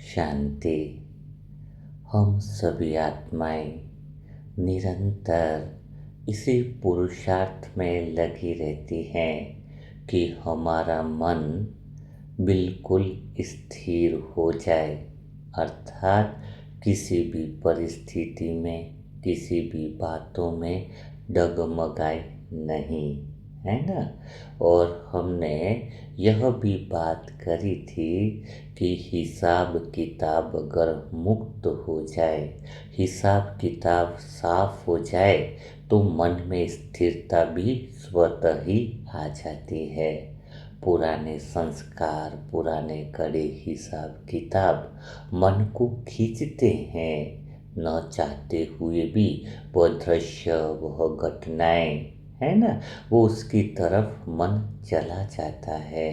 शांति। हम सभी आत्माएं निरंतर इसी पुरुषार्थ में लगी रहती हैं कि हमारा मन बिल्कुल स्थिर हो जाए, अर्थात किसी भी परिस्थिति में, किसी भी बातों में डगमगाए नहीं, है ना। और हमने यह भी बात करी थी कि हिसाब किताब अगर मुक्त हो जाए, हिसाब किताब साफ हो जाए तो मन में स्थिरता भी स्वतः ही आ जाती है। पुराने संस्कार, पुराने कड़े हिसाब किताब मन को खींचते हैं, न चाहते हुए भी वह दृश्य, वह घटनाएं, है ना, वो उसकी तरफ मन चला जाता है।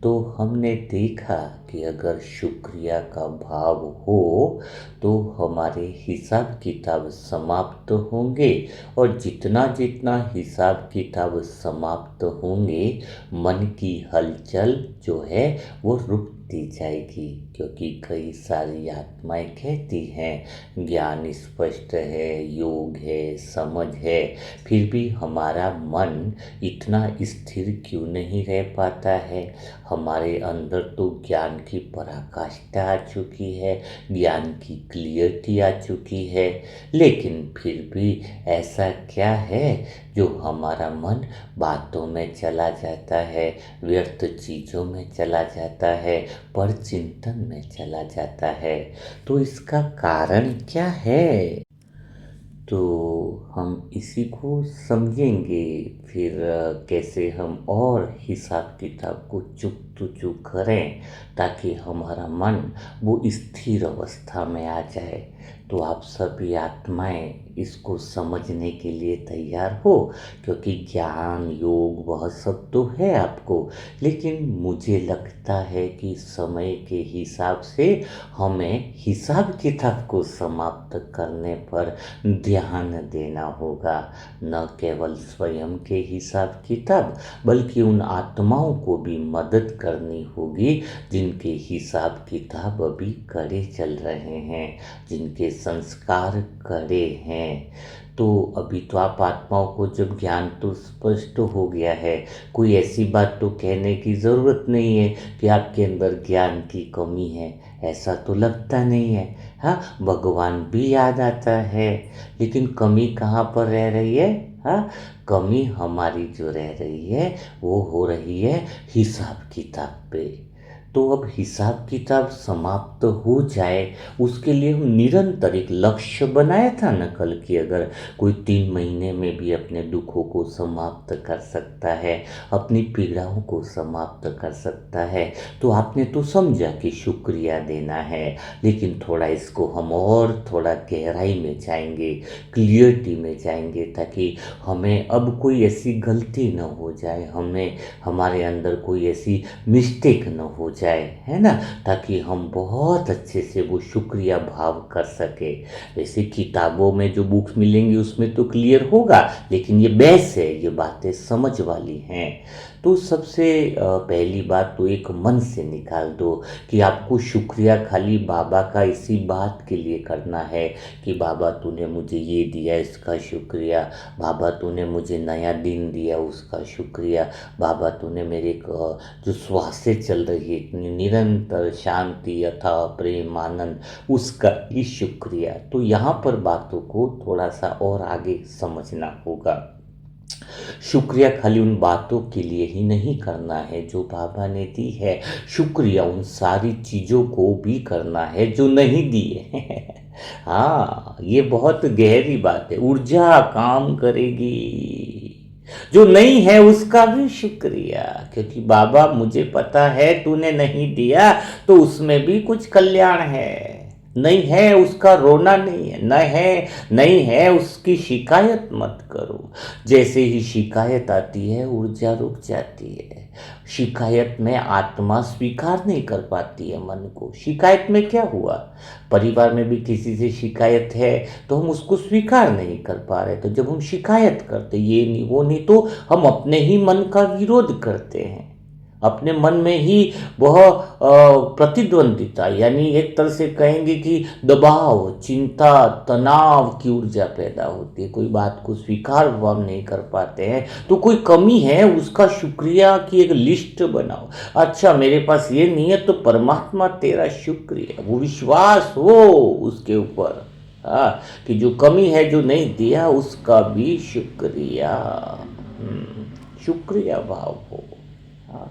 तो हमने देखा कि अगर शुक्रिया का भाव हो तो हमारे हिसाब किताब समाप्त होंगे, और जितना जितना हिसाब किताब समाप्त होंगे मन की हलचल जो है वो रुकती जाएगी। क्योंकि कई सारी आत्माएं कहती हैं ज्ञान स्पष्ट है, योग है, समझ है, फिर भी हमारा मन इतना स्थिर क्यों नहीं रह पाता है। हमारे अंदर तो ज्ञान की पराकाष्ठा आ चुकी है, ज्ञान की क्लियरिटी आ चुकी है, लेकिन फिर भी ऐसा क्या है जो हमारा मन बातों में चला जाता है, व्यर्थ चीज़ों में चला जाता है, पर चिंतन में चला जाता है। तो इसका कारण क्या है? तो हम इसी को समझेंगे, फिर कैसे हम और हिसाब किताब को चुक करें ताकि हमारा मन वो स्थिर अवस्था में आ जाए। तो आप सभी आत्माएं इसको समझने के लिए तैयार हो, क्योंकि ज्ञान, योग वह सब तो है आपको, लेकिन मुझे लगता है कि समय के हिसाब से हमें हिसाब किताब को समाप्त करने पर ध्यान देना होगा। न केवल स्वयं के हिसाब किताब बल्कि उन आत्माओं को भी मदद करनी होगी जिनके हिसाब किताब अभी कड़े चल रहे हैं, जिनके संस्कार कड़े हैं। तो अभी तो आप आत्माओं को जब ज्ञान तो स्पष्ट हो गया है, कोई ऐसी बात तो कहने की ज़रूरत नहीं है कि आपके अंदर ज्ञान की कमी है, ऐसा तो लगता नहीं है। हाँ, भगवान भी याद आता है, लेकिन कमी कहाँ पर रह रही है? हाँ, कमी हमारी जो रह रही है वो हो रही है हिसाब किताब पे। तो अब हिसाब किताब समाप्त हो जाए उसके लिए हम निरंतर एक लक्ष्य बनाया था ना कल, कि अगर कोई 3 महीने में भी अपने दुखों को समाप्त कर सकता है, अपनी पीड़ाओं को समाप्त कर सकता है, तो आपने तो समझा कि शुक्रिया देना है। लेकिन थोड़ा इसको हम और थोड़ा गहराई में जाएंगे, क्लियरिटी में जाएंगे, ताकि हमें अब कोई ऐसी गलती न हो जाए, हमें हमारे अंदर कोई ऐसी मिस्टेक न हो जाए, है ना, ताकि हम बहुत अच्छे से वो शुक्रिया भाव कर सके। वैसे किताबों में जो बुक्स मिलेंगी उसमें तो क्लियर होगा, लेकिन ये बेस है, ये बातें समझ वाली हैं। तो सबसे पहली बात तो एक मन से निकाल दो कि आपको शुक्रिया खाली बाबा का इसी बात के लिए करना है कि बाबा तूने मुझे ये दिया, इसका शुक्रिया। बाबा तूने मुझे नया दिन दिया, उसका शुक्रिया। बाबा तूने मेरे जो श्वासें चल रही है इतनी निरंतर शांति, अथाह प्रेम, आनंद, उसका ही शुक्रिया। तो यहाँ पर बातों को थोड़ा सा और आगे समझना होगा। शुक्रिया खाली उन बातों के लिए ही नहीं करना है जो बाबा ने दी है, शुक्रिया उन सारी चीज़ों को भी करना है जो नहीं दिए। हाँ, ये बहुत गहरी बात है। ऊर्जा काम करेगी, जो नहीं है उसका भी शुक्रिया, क्योंकि बाबा मुझे पता है तूने नहीं दिया तो उसमें भी कुछ कल्याण है। नहीं है उसका रोना नहीं है, नहीं है उसकी शिकायत मत करो। जैसे ही शिकायत आती है ऊर्जा रुक जाती है। शिकायत में आत्मा स्वीकार नहीं कर पाती है मन को। शिकायत में क्या हुआ? परिवार में भी किसी से शिकायत है तो हम उसको स्वीकार नहीं कर पा रहे, तो जब हम शिकायत करते ये नहीं वो नहीं, तो हम अपने ही मन का विरोध करते हैं। अपने मन में ही वह प्रतिद्वंदिता, यानी एक तरह से कहेंगे कि दबाव, चिंता, तनाव की ऊर्जा पैदा होती है। कोई बात को स्वीकार हम नहीं कर पाते हैं तो कोई कमी है, उसका शुक्रिया की एक लिस्ट बनाओ। अच्छा मेरे पास ये नहीं है तो परमात्मा तेरा शुक्रिया, वो विश्वास हो उसके ऊपर, हाँ, कि जो कमी है जो नहीं दिया उसका भी शुक्रिया, शुक्रिया भाव हो। हाँ,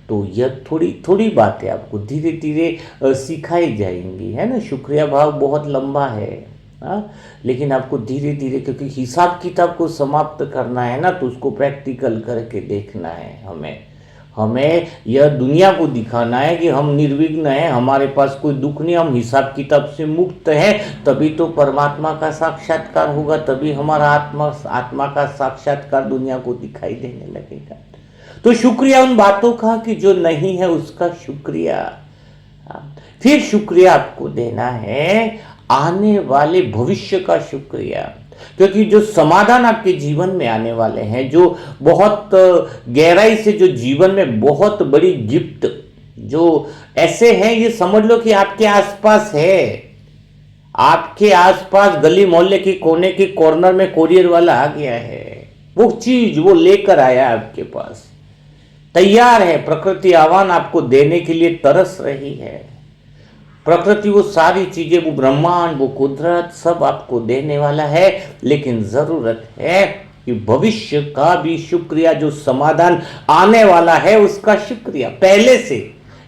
तो यह थोड़ी थोड़ी बातें आपको धीरे धीरे सिखाई जाएंगी, है ना। शुक्रिया भाव बहुत लंबा है, हाँ, लेकिन आपको धीरे धीरे, क्योंकि हिसाब किताब को समाप्त करना है ना, तो उसको प्रैक्टिकल करके देखना है। हमें यह दुनिया को दिखाना है कि हम निर्विघ्न हैं, हमारे पास कोई दुख नहीं, हम हिसाब किताब से मुक्त हैं, तभी तो परमात्मा का साक्षात्कार होगा, तभी हमारा आत्मा का साक्षात्कार दुनिया को दिखाई देने लगेगा। तो शुक्रिया उन बातों का कि जो नहीं है उसका शुक्रिया। फिर शुक्रिया आपको देना है आने वाले भविष्य का शुक्रिया, क्योंकि जो समाधान आपके जीवन में आने वाले हैं, जो बहुत गहराई से, जो जीवन में बहुत बड़ी गिफ्ट जो ऐसे हैं, ये समझ लो कि आपके आसपास है। आपके आसपास गली मोहल्ले की कोने की कॉर्नर में कोरियर वाला आ गया है, वो चीज वो लेकर आया आपके पास, तैयार है। प्रकृति आह्वान आपको देने के लिए तरस रही है। प्रकृति वो सारी चीजें, वो ब्रह्मांड, वो कुदरत सब आपको देने वाला है, लेकिन जरूरत है कि भविष्य का भी शुक्रिया, जो समाधान आने वाला है उसका शुक्रिया। पहले से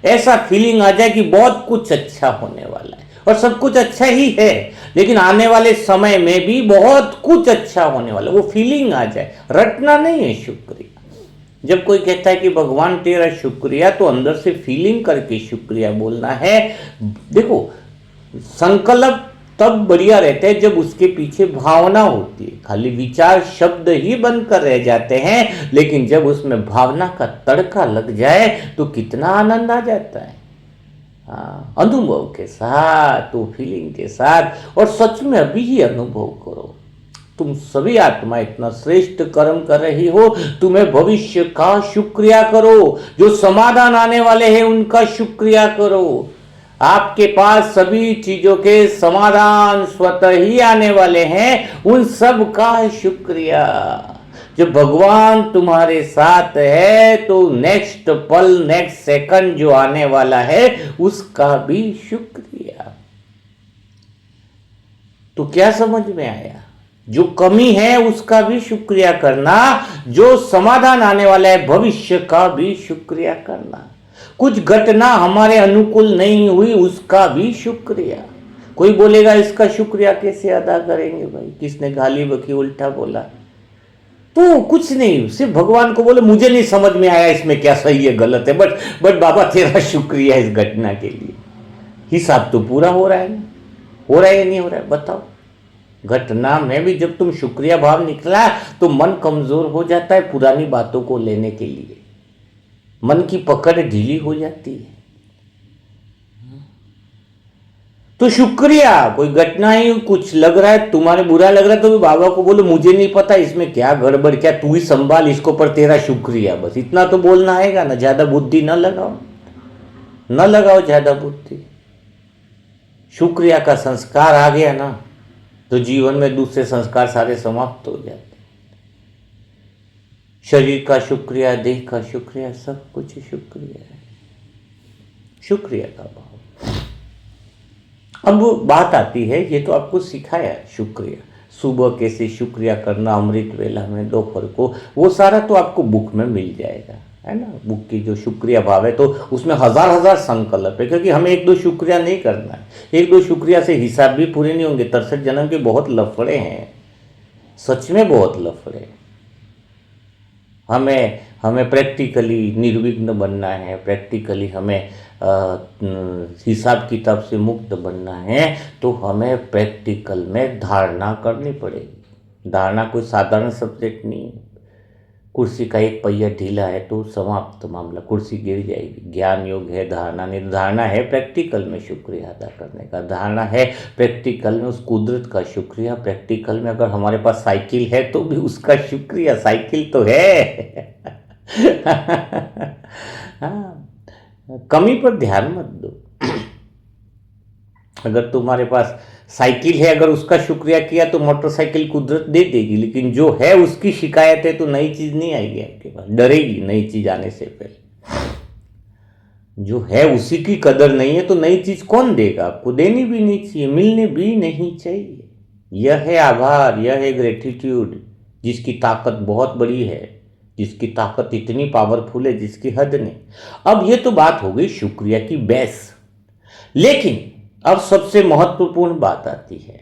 ऐसा फीलिंग आ जाए कि बहुत कुछ अच्छा होने वाला है, और सब कुछ अच्छा ही है, लेकिन आने वाले समय में भी बहुत कुछ अच्छा होने वाला है, वो फीलिंग आ जाए। रटना नहीं है शुक्रिया। जब कोई कहता है कि भगवान तेरा शुक्रिया, तो अंदर से फीलिंग करके शुक्रिया बोलना है। देखो, संकल्प तब बढ़िया रहते हैं जब उसके पीछे भावना होती है। खाली विचार शब्द ही बनकर रह जाते हैं, लेकिन जब उसमें भावना का तड़का लग जाए तो कितना आनंद आ जाता है। हाँ, अनुभव के साथ, तो फीलिंग के साथ, और सच में अभी ही अनुभव करो। तुम सभी आत्मा इतना श्रेष्ठ कर्म कर रही हो, तुम्हें भविष्य का शुक्रिया करो। जो समाधान आने वाले हैं उनका शुक्रिया करो। आपके पास सभी चीजों के समाधान स्वतः ही आने वाले हैं, उन सब का शुक्रिया। जब भगवान तुम्हारे साथ है तो नेक्स्ट पल, नेक्स्ट सेकंड जो आने वाला है उसका भी शुक्रिया। तो क्या समझ में आया? जो कमी है उसका भी शुक्रिया करना, जो समाधान आने वाला है भविष्य का भी शुक्रिया करना। कुछ घटना हमारे अनुकूल नहीं हुई उसका भी शुक्रिया। कोई बोलेगा इसका शुक्रिया कैसे अदा करेंगे भाई, किसने गाली बकी, उल्टा बोला, तो कुछ नहीं, सिर्फ भगवान को बोले मुझे नहीं समझ में आया इसमें क्या सही है गलत है, बट बाबा तेरा शुक्रिया इस घटना के लिए। हिसाब तो पूरा हो रहा है ना, हो रहा है या नहीं हो रहा है बताओ। घटना में भी जब तुम शुक्रिया भाव निकला तो मन कमजोर हो जाता है पुरानी बातों को लेने के लिए, मन की पकड़ ढीली हो जाती है। तो शुक्रिया, कोई घटना ही कुछ लग रहा है तुम्हारे बुरा लग रहा है तो भी बाबा को बोलो मुझे नहीं पता इसमें क्या गड़बड़, क्या तू ही संभाल इसको, पर तेरा शुक्रिया, बस इतना तो बोलना आएगा ना। ज्यादा बुद्धि न लगाओ ज्यादा बुद्धि। शुक्रिया का संस्कार आ गया ना तो जीवन में दूसरे संस्कार सारे समाप्त हो जाते। शरीर का शुक्रिया, देह का शुक्रिया, सब कुछ शुक्रिया है, शुक्रिया का भाव। अब बात आती है, ये तो आपको सिखाया शुक्रिया, सुबह कैसे शुक्रिया करना, अमृत वेला में, दोपहर को, वो सारा तो आपको बुक में मिल जाएगा, है ना। बुक की जो शुक्रिया भाव है तो उसमें हजार संकल्प है, क्योंकि हमें एक दो शुक्रिया नहीं करना है। एक दो शुक्रिया से हिसाब भी पूरे नहीं होंगे। 63 जन्म के बहुत लफड़े हैं, सच में बहुत लफड़े। हमें प्रैक्टिकली निर्विघ्न बनना है, प्रैक्टिकली हमें हिसाब किताब से मुक्त बनना है, तो हमें प्रैक्टिकल में धारणा करनी पड़ेगी। धारणा कोई साधारण सब्जेक्ट नहीं है। कुर्सी का एक पहिया ढीला है तो समाप्त मामला, कुर्सी गिर जाएगी। ज्ञान योग है, धारणा नहीं। धारणा है प्रैक्टिकल में शुक्रिया अदा करने का, धारणा है प्रैक्टिकल में उस कुदरत का शुक्रिया, प्रैक्टिकल में अगर हमारे पास साइकिल है तो भी उसका शुक्रिया, साइकिल तो है। हाँ, कमी पर ध्यान मत दो। अगर तुम्हारे पास साइकिल है, अगर उसका शुक्रिया किया तो मोटरसाइकिल कुदरत दे देगी, लेकिन जो है उसकी शिकायत है तो नई चीज नहीं आएगी आपके पास, डरेगी नई चीज आने से पहले। जो है उसी की कदर नहीं है तो नई चीज कौन देगा आपको, देनी भी नहीं चाहिए, मिलने भी नहीं चाहिए। यह है आभार, यह है ग्रेटिट्यूड, जिसकी ताकत बहुत बड़ी है, जिसकी ताकत इतनी पावरफुल है जिसकी हद नहीं। अब ये तो बात हो गई शुक्रिया की बेस, लेकिन अब सबसे महत्वपूर्ण बात आती है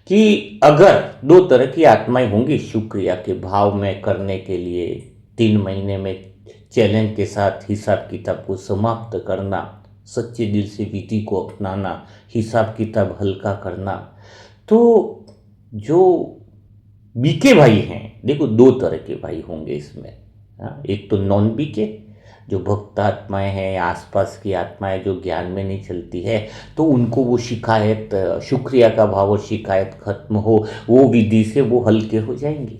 कि अगर दो तरह की आत्माएं होंगी शुक्रिया के भाव में करने के लिए, 3 महीने में चैलेंज के साथ हिसाब किताब को समाप्त करना, सच्चे दिल से विधि को अपनाना, हिसाब किताब हल्का करना, तो जो बीके भाई हैं, देखो 2 तरह के भाई होंगे इसमें। हाँ, एक तो नॉन बीके, जो भक्त आत्माएं हैं, आसपास की आत्माएं जो ज्ञान में नहीं चलती है, तो उनको वो शिकायत, शुक्रिया का भाव और शिकायत खत्म हो, वो विधि से वो हल्के हो जाएंगे।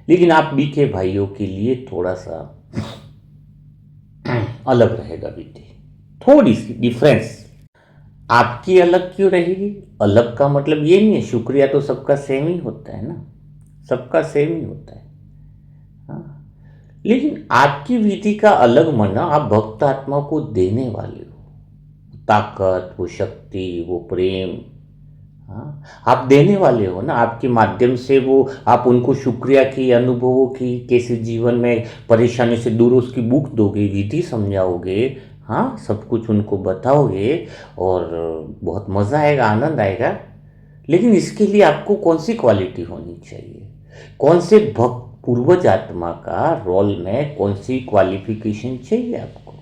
लेकिन आप बीके भाइयों के लिए थोड़ा सा अलग रहेगा विधि, थोड़ी सी डिफरेंस। आपकी अलग क्यों रहेगी? अलग का मतलब ये नहीं है, शुक्रिया तो सबका सेम ही होता है ना, सबका सेम ही होता है। हाँ, लेकिन आपकी विधि का अलग मानना, आप भक्त आत्मा को देने वाले हो ताकत, वो शक्ति, वो प्रेम। हाँ, आप देने वाले हो ना, आपके माध्यम से वो आप उनको शुक्रिया की, अनुभवों की, कैसे जीवन में परेशानी से दूर उसकी बुक दोगे, विधि समझाओगे, हाँ सब कुछ उनको बताओगे और बहुत मज़ा आएगा, आनंद आएगा। लेकिन इसके लिए आपको कौन सी क्वालिटी होनी चाहिए, कौन से भक्त पूर्वज आत्मा का रोल में कौन सी क्वालिफिकेशन चाहिए आपको?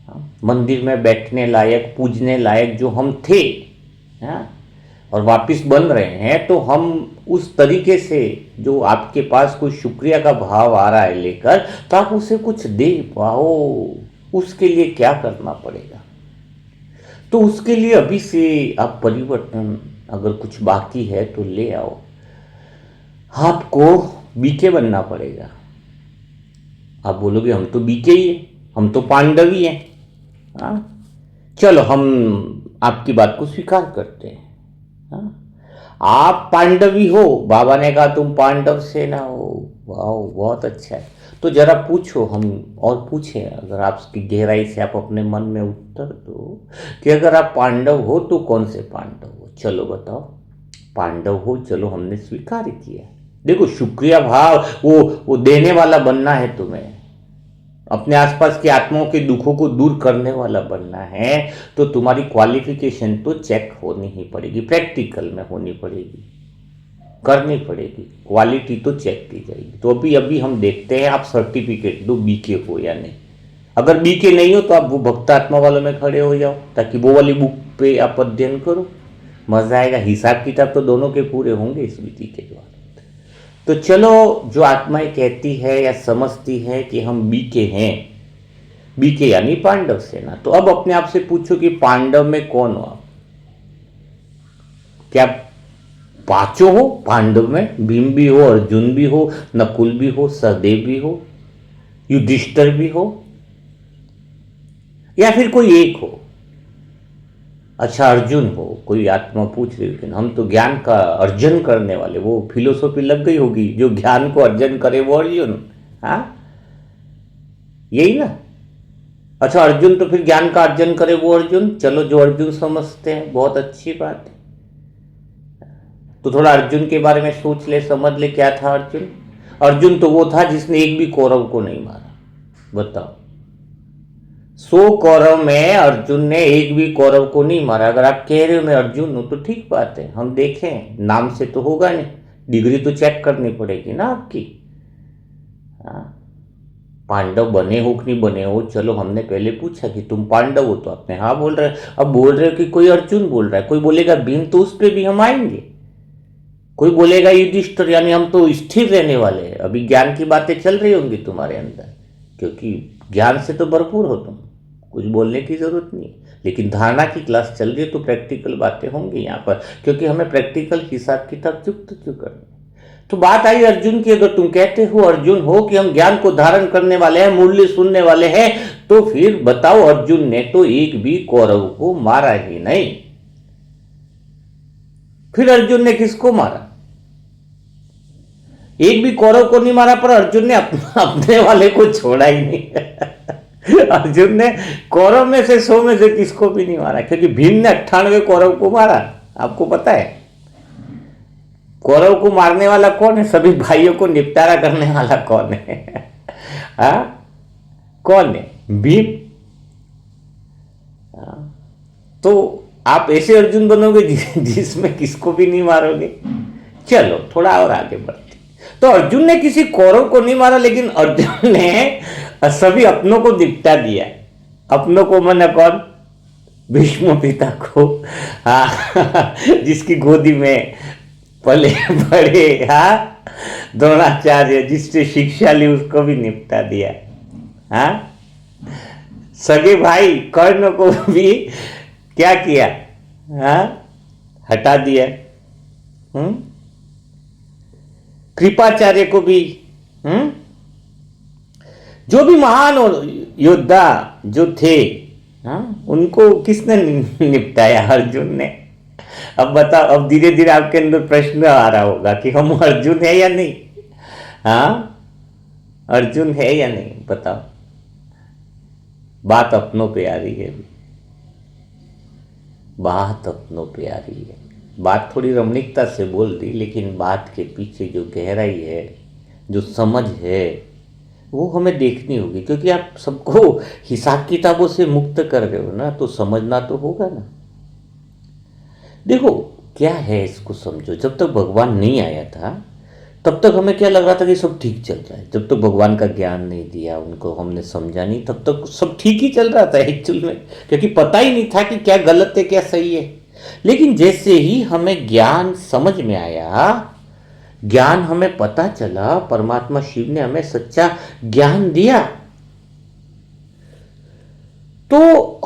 हाँ, मंदिर में बैठने लायक, पूजने लायक जो हम थे, हाँ, और वापस बन रहे हैं, तो हम उस तरीके से जो आपके पास कोई शुक्रिया का भाव आ रहा है लेकर, तो आप उसे कुछ दे पाओ। उसके लिए क्या करना पड़ेगा? तो उसके लिए अभी से आप परिवर्तन, अगर कुछ बाकी है तो ले आओ। आपको बीके बनना पड़ेगा। आप बोलोगे हम तो बीके ही है, हम तो पांडव ही हैं। हाँ, चलो हम आपकी बात को स्वीकार करते हैं। हाँ, आप पांडवी हो, बाबा ने कहा तुम पांडव सेना हो, वाह बहुत अच्छा है। तो जरा पूछो, हम और पूछें, अगर आपकी गहराई से आप अपने मन में उत्तर दो कि अगर आप पांडव हो तो कौन से पांडव हो? चलो बताओ, पांडव हो, चलो हमने स्वीकार किया। देखो शुक्रिया भाव, वो देने वाला बनना है तुम्हें, अपने आसपास की आत्माओं के दुखों को दूर करने वाला बनना है, तो तुम्हारी क्वालिफिकेशन तो चेक होनी ही पड़ेगी, प्रैक्टिकल में होनी पड़ेगी, करनी पड़ेगी, क्वालिटी तो चेक की जाएगी। तो अभी अभी हम देखते हैं आप सर्टिफिकेट दो बीके हो या नहीं। अगर बीके नहीं हो तो आप वो भक्त आत्मा वालों में खड़े हो जाओ, ताकि वो वाली बुक पे आप अध्ययन करो, मजा आएगा। हिसाब किताब तो दोनों के पूरे होंगे इस विधि के द्वारा। तो चलो, जो आत्माएं कहती है या समझती है कि हम बीके हैं, बीके यानी पांडव सेना, तो अब अपने आप से पूछो कि पांडव में कौन हो आप? क्या पांचों हो पांडव में? भीम भी हो, अर्जुन भी हो, नकुल भी हो, सहदेव भी हो, युधिष्ठिर भी हो, या फिर कोई एक हो? अच्छा अर्जुन हो, कोई आत्मा पूछ रही, लेकिन हम तो ज्ञान का अर्जन करने वाले, वो फिलोसॉफी लग गई होगी, जो ज्ञान को अर्जन करे वो अर्जुन। हाँ, यही ना? अच्छा अर्जुन तो फिर ज्ञान का अर्जन करे वो अर्जुन। चलो, जो अर्जुन समझते हैं बहुत अच्छी बात है। तो थोड़ा अर्जुन के बारे में सोच ले, समझ ले, क्या था अर्जुन? अर्जुन तो वो था जिसने एक भी कौरव को नहीं मारा। बताओ, 100 कौरव में अर्जुन ने एक भी कौरव को नहीं मारा। अगर आप कह रहे हो मैं अर्जुन हूं तो ठीक बात है, हम देखें, नाम से तो होगा नहीं, डिग्री तो चेक करनी पड़ेगी ना आपकी। हाँ, पांडव बने हो कि नहीं बने हो, चलो हमने पहले पूछा कि तुम पांडव हो तो आपने हाँ बोल रहे। अब बोल रहे हो कि कोई अर्जुन बोल रहा है, कोई बोलेगा भीम, तो उस पर भी हम आएंगे। कोई बोलेगा युधिष्ठिर, यानी हम तो स्थिर रहने वाले हैं। अभी ज्ञान की बातें चल रही होंगी तुम्हारे अंदर, क्योंकि ज्ञान से तो भरपूर हो तुम, कुछ बोलने की जरूरत नहीं। लेकिन धारणा की क्लास चल रही है तो प्रैक्टिकल बातें होंगी यहाँ पर, क्योंकि हमें प्रैक्टिकल हिसाब किताब चुक करनी। तो बात आई अर्जुन की, अगर तुम कहते हो अर्जुन हो कि हम ज्ञान को धारण करने वाले हैं, मुरली सुनने वाले हैं, तो फिर बताओ अर्जुन ने तो एक भी कौरव को मारा ही नहीं। फिर अर्जुन ने किसको मारा? एक भी कौरव को नहीं मारा, पर अर्जुन ने अपने वाले को छोड़ा ही नहीं। अर्जुन ने कौरव में से 100 में से किसको भी नहीं मारा, क्योंकि भीम ने 98 कौरव को मारा। आपको पता है कौरव को मारने वाला कौन है? सभी भाइयों को निपटारा करने वाला कौन है? कौन है? भीम। तो आप ऐसे अर्जुन बनोगे जिसमें किसको भी नहीं मारोगे। चलो थोड़ा और आगे बढ़ते। तो अर्जुन ने किसी कौरव को नहीं मारा, लेकिन अर्जुन ने सभी अपनों को निपटा दिया। अपनों को माना कौन? भीष्म पिता को, जिसकी गोदी में पले बड़े द्रोणाचार्य, जिससे शिक्षा ली, उसको भी निपटा दिया। सगे भाई कर्ण को भी क्या किया? हटा दिया। कृपाचार्य को भी, जो भी महान और योद्धा जो थे, उनको किसने निपटाया? अर्जुन ने। अब बताओ, अब धीरे धीरे आपके अंदर प्रश्न आ रहा होगा कि हम अर्जुन है या नहीं? अर्जुन है या नहीं? बताओ। बात अपनों पे आ रही है, बात अपनों पे आ रही है। बात थोड़ी रमणीकता से बोल दी, लेकिन बात के पीछे जो गहराई है, जो समझ है, वो हमें देखनी होगी। क्योंकि आप सबको हिसाब किताबों से मुक्त कर रहे हो ना, तो समझना तो होगा ना। देखो क्या है, इसको समझो। जब तक भगवान नहीं आया था, तब तक हमें क्या लग रहा था कि सब ठीक चल रहा है। जब तक भगवान का ज्ञान नहीं दिया, उनको हमने समझा नहीं, तब तक सब ठीक ही चल रहा था एक्चुअल में, क्योंकि पता ही नहीं था कि क्या गलत है क्या सही है। लेकिन जैसे ही हमें ज्ञान समझ में आया, ज्ञान हमें पता चला, परमात्मा शिव ने हमें सच्चा ज्ञान दिया, तो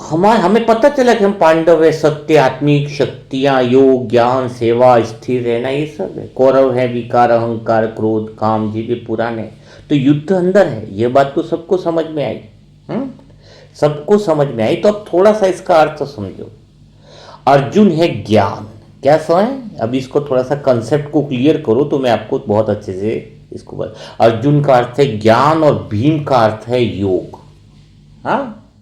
हमें पता चला कि हम पांडव है, सत्य, आत्मिक शक्तियां, योग, ज्ञान, सेवा, स्थिर रहना, ये सब है। कौरव है विकार, अहंकार, क्रोध, काम, जीवे पुराने। तो युद्ध अंदर है। ये बात तो सबको समझ में आई। सबको समझ में आई। तो अब थोड़ा सा इसका अर्थ समझो। अर्जुन है ज्ञान। क्या समझ? अब इसको थोड़ा सा कंसेप्ट को क्लियर करो तो मैं आपको बहुत अच्छे से इसको बता। अर्जुन का अर्थ है ज्ञान और भीम का अर्थ है योग।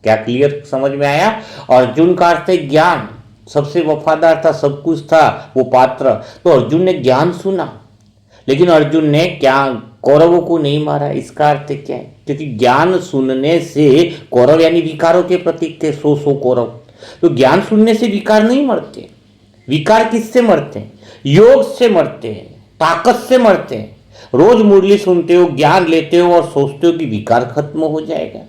क्या क्लियर समझ में आया? अर्जुन का अर्थ है ज्ञान, सबसे वफादार था, सब कुछ था वो पात्र। तो अर्जुन ने ज्ञान सुना, लेकिन अर्जुन ने क्या कौरवों को नहीं मारा। इसका अर्थ क्या है? क्योंकि ज्ञान सुनने से कौरव यानी विकारों के प्रतीक थे 100 कौरव। तो ज्ञान सुनने से विकार नहीं मरते। विकार किससे मरते हैं? योग से मरते हैं, ताकत से मरते हैं। रोज मुरली सुनते हो, ज्ञान लेते हो और सोचते हो कि विकार खत्म हो जाएगा,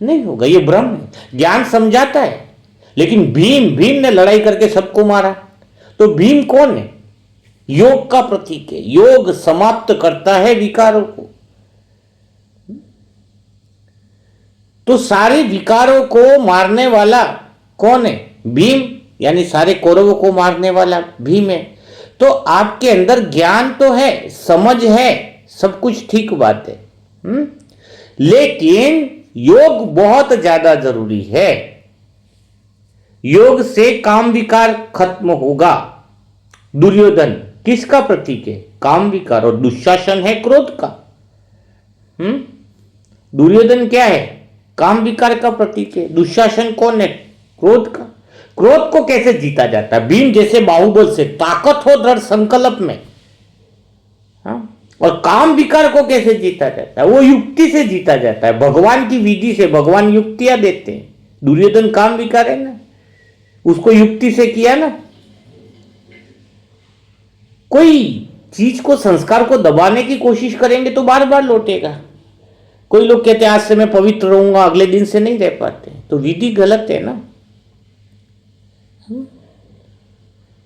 नहीं होगा। ये भ्रम है। ज्ञान समझाता है, लेकिन भीम ने लड़ाई करके सबको मारा। तो भीम कौन है? योग का प्रतीक है। योग समाप्त करता है विकारों को। तो सारे विकारों को मारने वाला कौन है? भीम, यानी सारे कौरवों को मारने वाला भीम है। तो आपके अंदर ज्ञान तो है, समझ है, सब कुछ ठीक बात है, लेकिन योग बहुत ज्यादा जरूरी है। योग से काम विकार खत्म होगा। दुर्योधन किसका प्रतीक है? काम विकार। और दुशासन है क्रोध का। दुर्योधन क्या है? काम विकार का प्रतीक है। दुशासन कौन है? क्रोध का। क्रोध को कैसे जीता जाता है? भीम जैसे बाहुबल से, ताकत हो दृढ़ संकल्प में। और काम विकार को कैसे जीता जाता है? वो युक्ति से जीता जाता है, भगवान की विधि से। भगवान युक्तियां देते हैं। दुर्योधन काम विकार है ना, उसको युक्ति से किया ना। कोई चीज को, संस्कार को दबाने की कोशिश करेंगे तो बार बार लौटेगा। कोई लोग कहते हैं आज से मैं पवित्र रहूंगा, अगले दिन से नहीं रह पाते, तो विधि गलत है ना।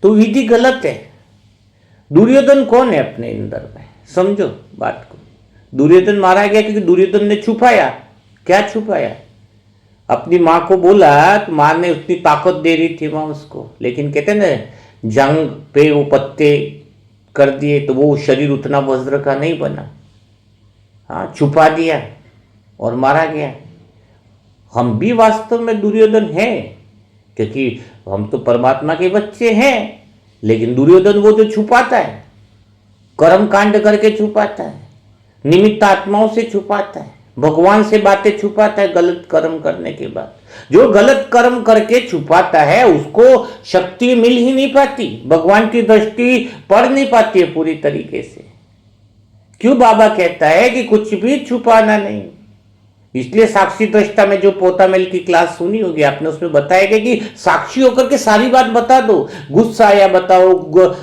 तो विधि गलत है। दुर्योधन कौन है अपने अंदर में? समझो बात को। दुर्योधन मारा गया क्योंकि दुर्योधन ने छुपाया। क्या छुपाया? अपनी मां को बोला, तो मां ने उतनी ताकत दे रही थी मां उसको, लेकिन कहते ना जंग पे वो पत्ते कर दिए तो वो शरीर उतना वज्र का नहीं बना। हाँ, छुपा दिया और मारा गया। हम भी वास्तव में दुर्योधन हैं, क्योंकि हम तो परमात्मा के बच्चे हैं, लेकिन दुर्योधन वो जो छुपाता है, कर्म कांड करके छुपाता है, निमित्त आत्माओं से छुपाता है, भगवान से बातें छुपाता है गलत कर्म करने के बाद। जो गलत कर्म करके छुपाता है उसको शक्ति मिल ही नहीं पाती, भगवान की दृष्टि पड़ नहीं पाती है पूरी तरीके से। क्यों बाबा कहता है कि कुछ भी छुपाना नहीं। इसलिए साक्षी दृष्टा में जो पोतामेल की क्लास सुनी होगी आपने, उसमें बताया गया कि साक्षी होकर के सारी बात बता दो। गुस्सा आया बताओ,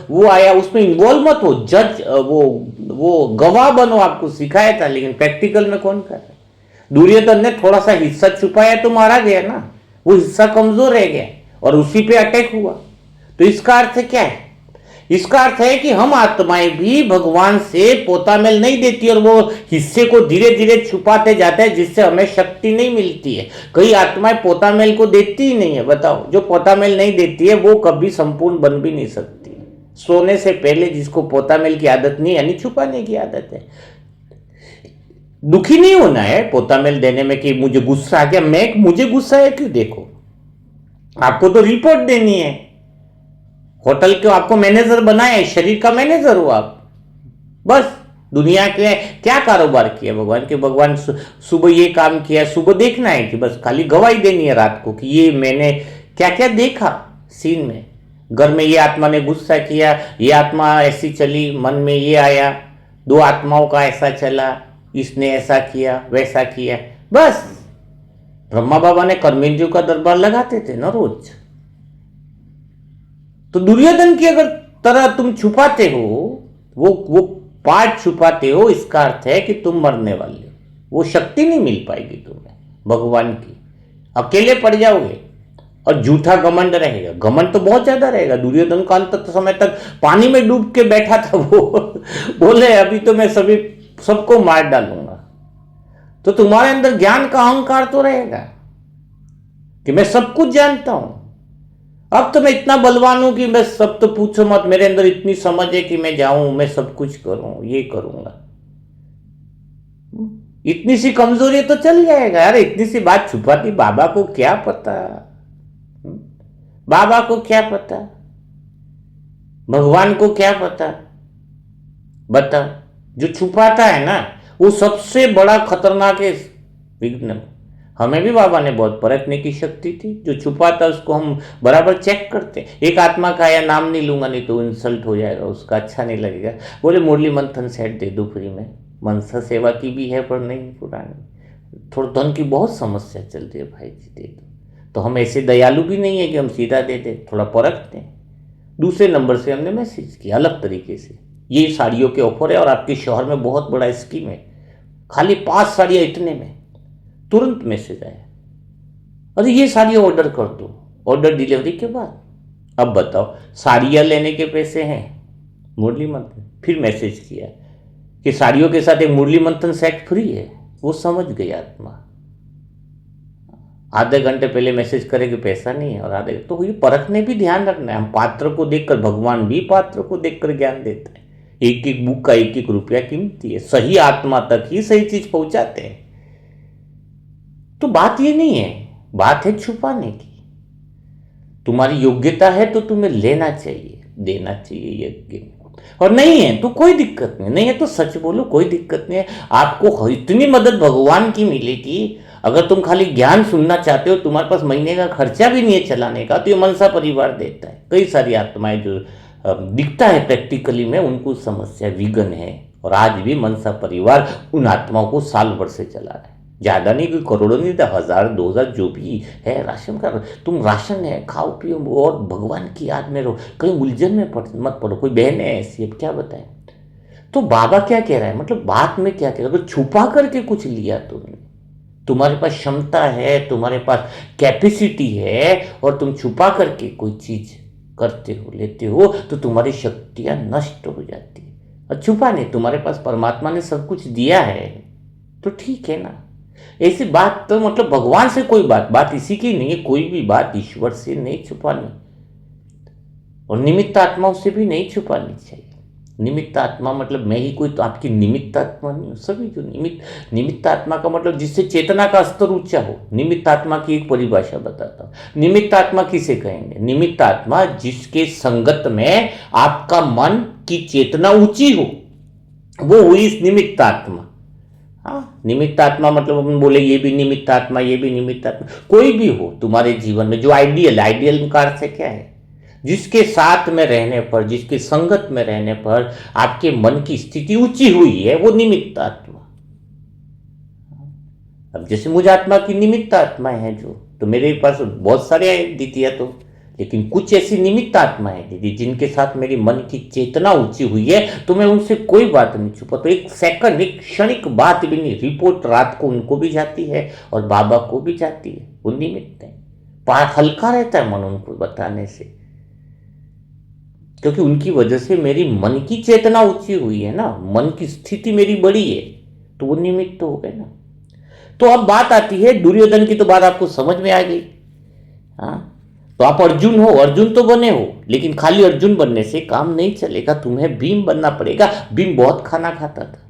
वो आया, उसमें इन्वॉल्व मत हो, जज वो गवाह बनो, आपको सिखाया था, लेकिन प्रैक्टिकल में कौन कर रहा है। दुर्योधन ने थोड़ा सा हिस्सा छुपाया तो मारा गया ना, वो हिस्सा कमजोर रह गया और उसी पे अटैक हुआ। तो इसका अर्थ क्या है? इसका अर्थ है कि हम आत्माएं भी भगवान से पोतामेल नहीं देती और वो हिस्से को धीरे धीरे छुपाते जाते हैं, जिससे हमें शक्ति नहीं मिलती है। कई आत्माएं पोतामेल को देती ही नहीं है। बताओ, जो पोतामेल नहीं देती है वो कभी संपूर्ण बन भी नहीं सकती। सोने से पहले जिसको पोतामेल की आदत नहीं, यानी छुपाने की आदत है, दुखी नहीं होना है पोतामेल देने में कि मुझे गुस्सा आ गया। मुझे गुस्सा है क्यों? देखो, आपको तो रिपोर्ट देनी है। होटल के आपको मैनेजर बनाए, शरीर का मैनेजर हो आप। बस दुनिया के क्या कारोबार किया भगवान के? भगवान सुबह ये काम किया, सुबह देखना है कि बस खाली गवाही देनी है रात को कि ये मैंने क्या क्या देखा सीन में। घर में ये आत्मा ने गुस्सा किया, ये आत्मा ऐसी चली, मन में ये आया, दो आत्माओं का ऐसा चला, इसने ऐसा किया वैसा किया। बस ब्रह्मा बाबा ने कर्मेंद्रियों का दरबार लगाते थे ना रोज। तो दुर्योधन की अगर तरह तुम छुपाते हो, वो पार्ट छुपाते हो, इसका अर्थ है कि तुम मरने वाले हो। वो शक्ति नहीं मिल पाएगी तुम्हें भगवान की, अकेले पड़ जाओगे और झूठा घमंड रहेगा। घमंड तो बहुत ज्यादा रहेगा। दुर्योधन का अंत समय तक पानी में डूब के बैठा था, वो बोले अभी तो मैं सबको मार डालूंगा। तो तुम्हारे अंदर ज्ञान का अहंकार तो रहेगा कि मैं सब कुछ जानता हूं, अब तो मैं इतना बलवान हूं कि मैं सब, तो पूछो मत, मेरे अंदर इतनी समझ है कि मैं जाऊं, मैं सब कुछ करूं, ये करूंगा। इतनी सी कमजोरी तो चल जाएगा यार। इतनी सी बात छुपाती, बाबा को क्या पता? बाबा को क्या पता? भगवान को क्या पता? बता। जो छुपाता है ना, वो सबसे बड़ा खतरनाक है विघ्न। हमें भी बाबा ने बहुत परखने की शक्ति थी। जो छुपाता उसको हम बराबर चेक करते। एक आत्मा का या नाम नहीं लूंगा, नहीं तो इंसल्ट हो जाएगा, उसका अच्छा नहीं लगेगा। बोले मुरली मंथन सेट दे दो फ्री में। मनसा सेवा की भी है पर नहीं पुरानी, थोड़ा धन की बहुत समस्या चल रही है, भाई जी दे दो। तो हम ऐसे दयालु भी नहीं है कि हम सीधा दे दें, थोड़ा परखते हैं। दूसरे नंबर से हमने मैसेज किया अलग तरीके से, ये साड़ियों के ऑफर है और आपके शहर में बहुत बड़ा स्कीम है, खाली 5 साड़ियाँ इतने में। तुरंत मैसेज आया, अरे ये साड़ियाँ ऑर्डर कर दो। ऑर्डर डिलीवरी के बाद अब बताओ, साड़ियाँ लेने के पैसे हैं, मुरली मंथन। फिर मैसेज किया कि साड़ियों के साथ एक मुरली मंथन सेट फ्री है। वो समझ गई आत्मा। आधे घंटे पहले मैसेज करे कि पैसा नहीं है, और आधे, तो ये परखने भी ध्यान रखना है। हम पात्र को देखकर, भगवान भी पात्र को देखकर ज्ञान देता है। एक एक बुक का 1-1 रुपया कीमती है। सही आत्मा तक ही सही चीज पहुंचाते हैं। तो बात ये नहीं है, बात है छुपाने की। तुम्हारी योग्यता है तो तुम्हें लेना चाहिए, देना चाहिए यज्ञ, और नहीं है तो कोई दिक्कत नहीं। नहीं है तो सच बोलो, कोई दिक्कत नहीं है। आपको इतनी मदद भगवान की मिलेगी। अगर तुम खाली ज्ञान सुनना चाहते हो, तुम्हारे पास महीने का खर्चा भी नहीं है चलाने का, तो ये मनसा परिवार देता है। कई सारी आत्माएं जो दिखता है प्रैक्टिकली में, उनको समस्या विघ्न है, और आज भी मनसा परिवार उन आत्माओं को साल भर से चला रहा है। ज्यादा नहीं, कोई करोड़ों नहीं, 1000-2000 जो भी है राशन का, तुम राशन है, खाओ पियो और भगवान की याद में रहो। कहीं उलझन में मत पड़ो। कोई बहन है ऐसी, अब क्या बताएं। तो बाबा क्या कह रहा है, मतलब बात में क्या कह रहा है, अगर छुपा करके कुछ लिया तुमने, तुम्हारे पास क्षमता है, तुम्हारे पास कैपेसिटी है, और तुम छुपा करके कोई चीज करते हो, लेते हो, तो तुम्हारी शक्तियां नष्ट हो जाती है। और छुपा नहीं, तुम्हारे पास परमात्मा ने सब कुछ दिया है, तो ठीक है ना। ऐसी बात तो मतलब भगवान से कोई बात इसी की नहीं है। कोई भी बात ईश्वर से नहीं छुपानी, और निमित्त आत्माओं से भी नहीं छुपानी चाहिए। निमित्त आत्मा मतलब मैं ही कोई तो आपकी निमित्त आत्मा नहीं हूँ। सभी जो निमित्त आत्मा का मतलब जिससे चेतना का स्तर ऊंचा हो। निमित्त आत्मा की एक परिभाषा बताता हूँ। निमित्त आत्मा किसे कहेंगे? निमित्त आत्मा जिसके संगत में आपका मन की चेतना ऊंची हो, वो हुई इस निमित्त आत्मा। हाँ, निमित्त आत्मा मतलब अपन बोले ये भी निमित्त आत्मा, ये भी निमित्त आत्मा, कोई भी हो तुम्हारे जीवन में जो आइडियल का अर्थ है क्या है? जिसके साथ में रहने पर, जिसके संगत में रहने पर आपके मन की स्थिति ऊंची हुई है, वो निमित्त आत्मा। अब जैसे मुझ आत्मा की निमित्त आत्माएं हैं जो, तो मेरे पास बहुत सारे हैं द्वितीय तो, लेकिन कुछ ऐसी निमित्त आत्माएं दीदी जिनके साथ मेरी मन की चेतना ऊंची हुई है, तो मैं उनसे कोई बात नहीं छुपा, तो एक सेकंड, एक क्षणिक बात भी नहीं। रिपोर्ट रात को उनको भी जाती है और बाबा को भी जाती है, वो निमित्त है। हल्का रहता है मन उनको बताने से, क्योंकि उनकी वजह से मेरी मन की चेतना ऊंची हुई है ना, मन की स्थिति मेरी बड़ी है, तो वो निमित्त हो गए ना। तो अब बात आती है दुर्योधन की, तो बात आपको समझ में आ गई। हाँ, तो आप अर्जुन हो, अर्जुन तो बने हो, लेकिन खाली अर्जुन बनने से काम नहीं चलेगा, तुम्हें भीम बनना पड़ेगा। भीम बहुत खाना खाता था,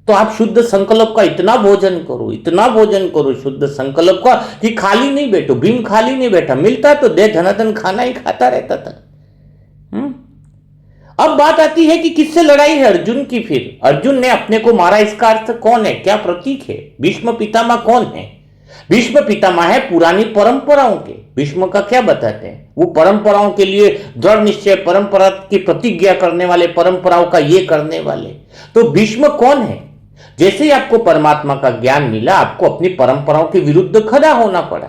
तो आप शुद्ध संकल्प का इतना भोजन करो, इतना भोजन करो शुद्ध संकल्प का कि खाली नहीं बैठो। भीम खाली नहीं बैठा, मिलता तो दे धनाधन खाना ही खाता रहता था। अब बात आती है कि किससे लड़ाई है अर्जुन की। फिर अर्जुन ने अपने को मारा, इसका अर्थ कौन है, क्या प्रतीक है? भीष्म पितामह कौन है? भीष्म पितामह है पुरानी परंपराओं के। भीष्म का क्या बताते हैं? वो परंपराओं के लिए दृढ़ निश्चय, परंपरा की प्रतिज्ञा करने वाले, परंपराओं का ये करने वाले। तो भीष्म कौन है? जैसे ही आपको परमात्मा का ज्ञान मिला, आपको अपनी परंपराओं के विरुद्ध खड़ा होना पड़ा।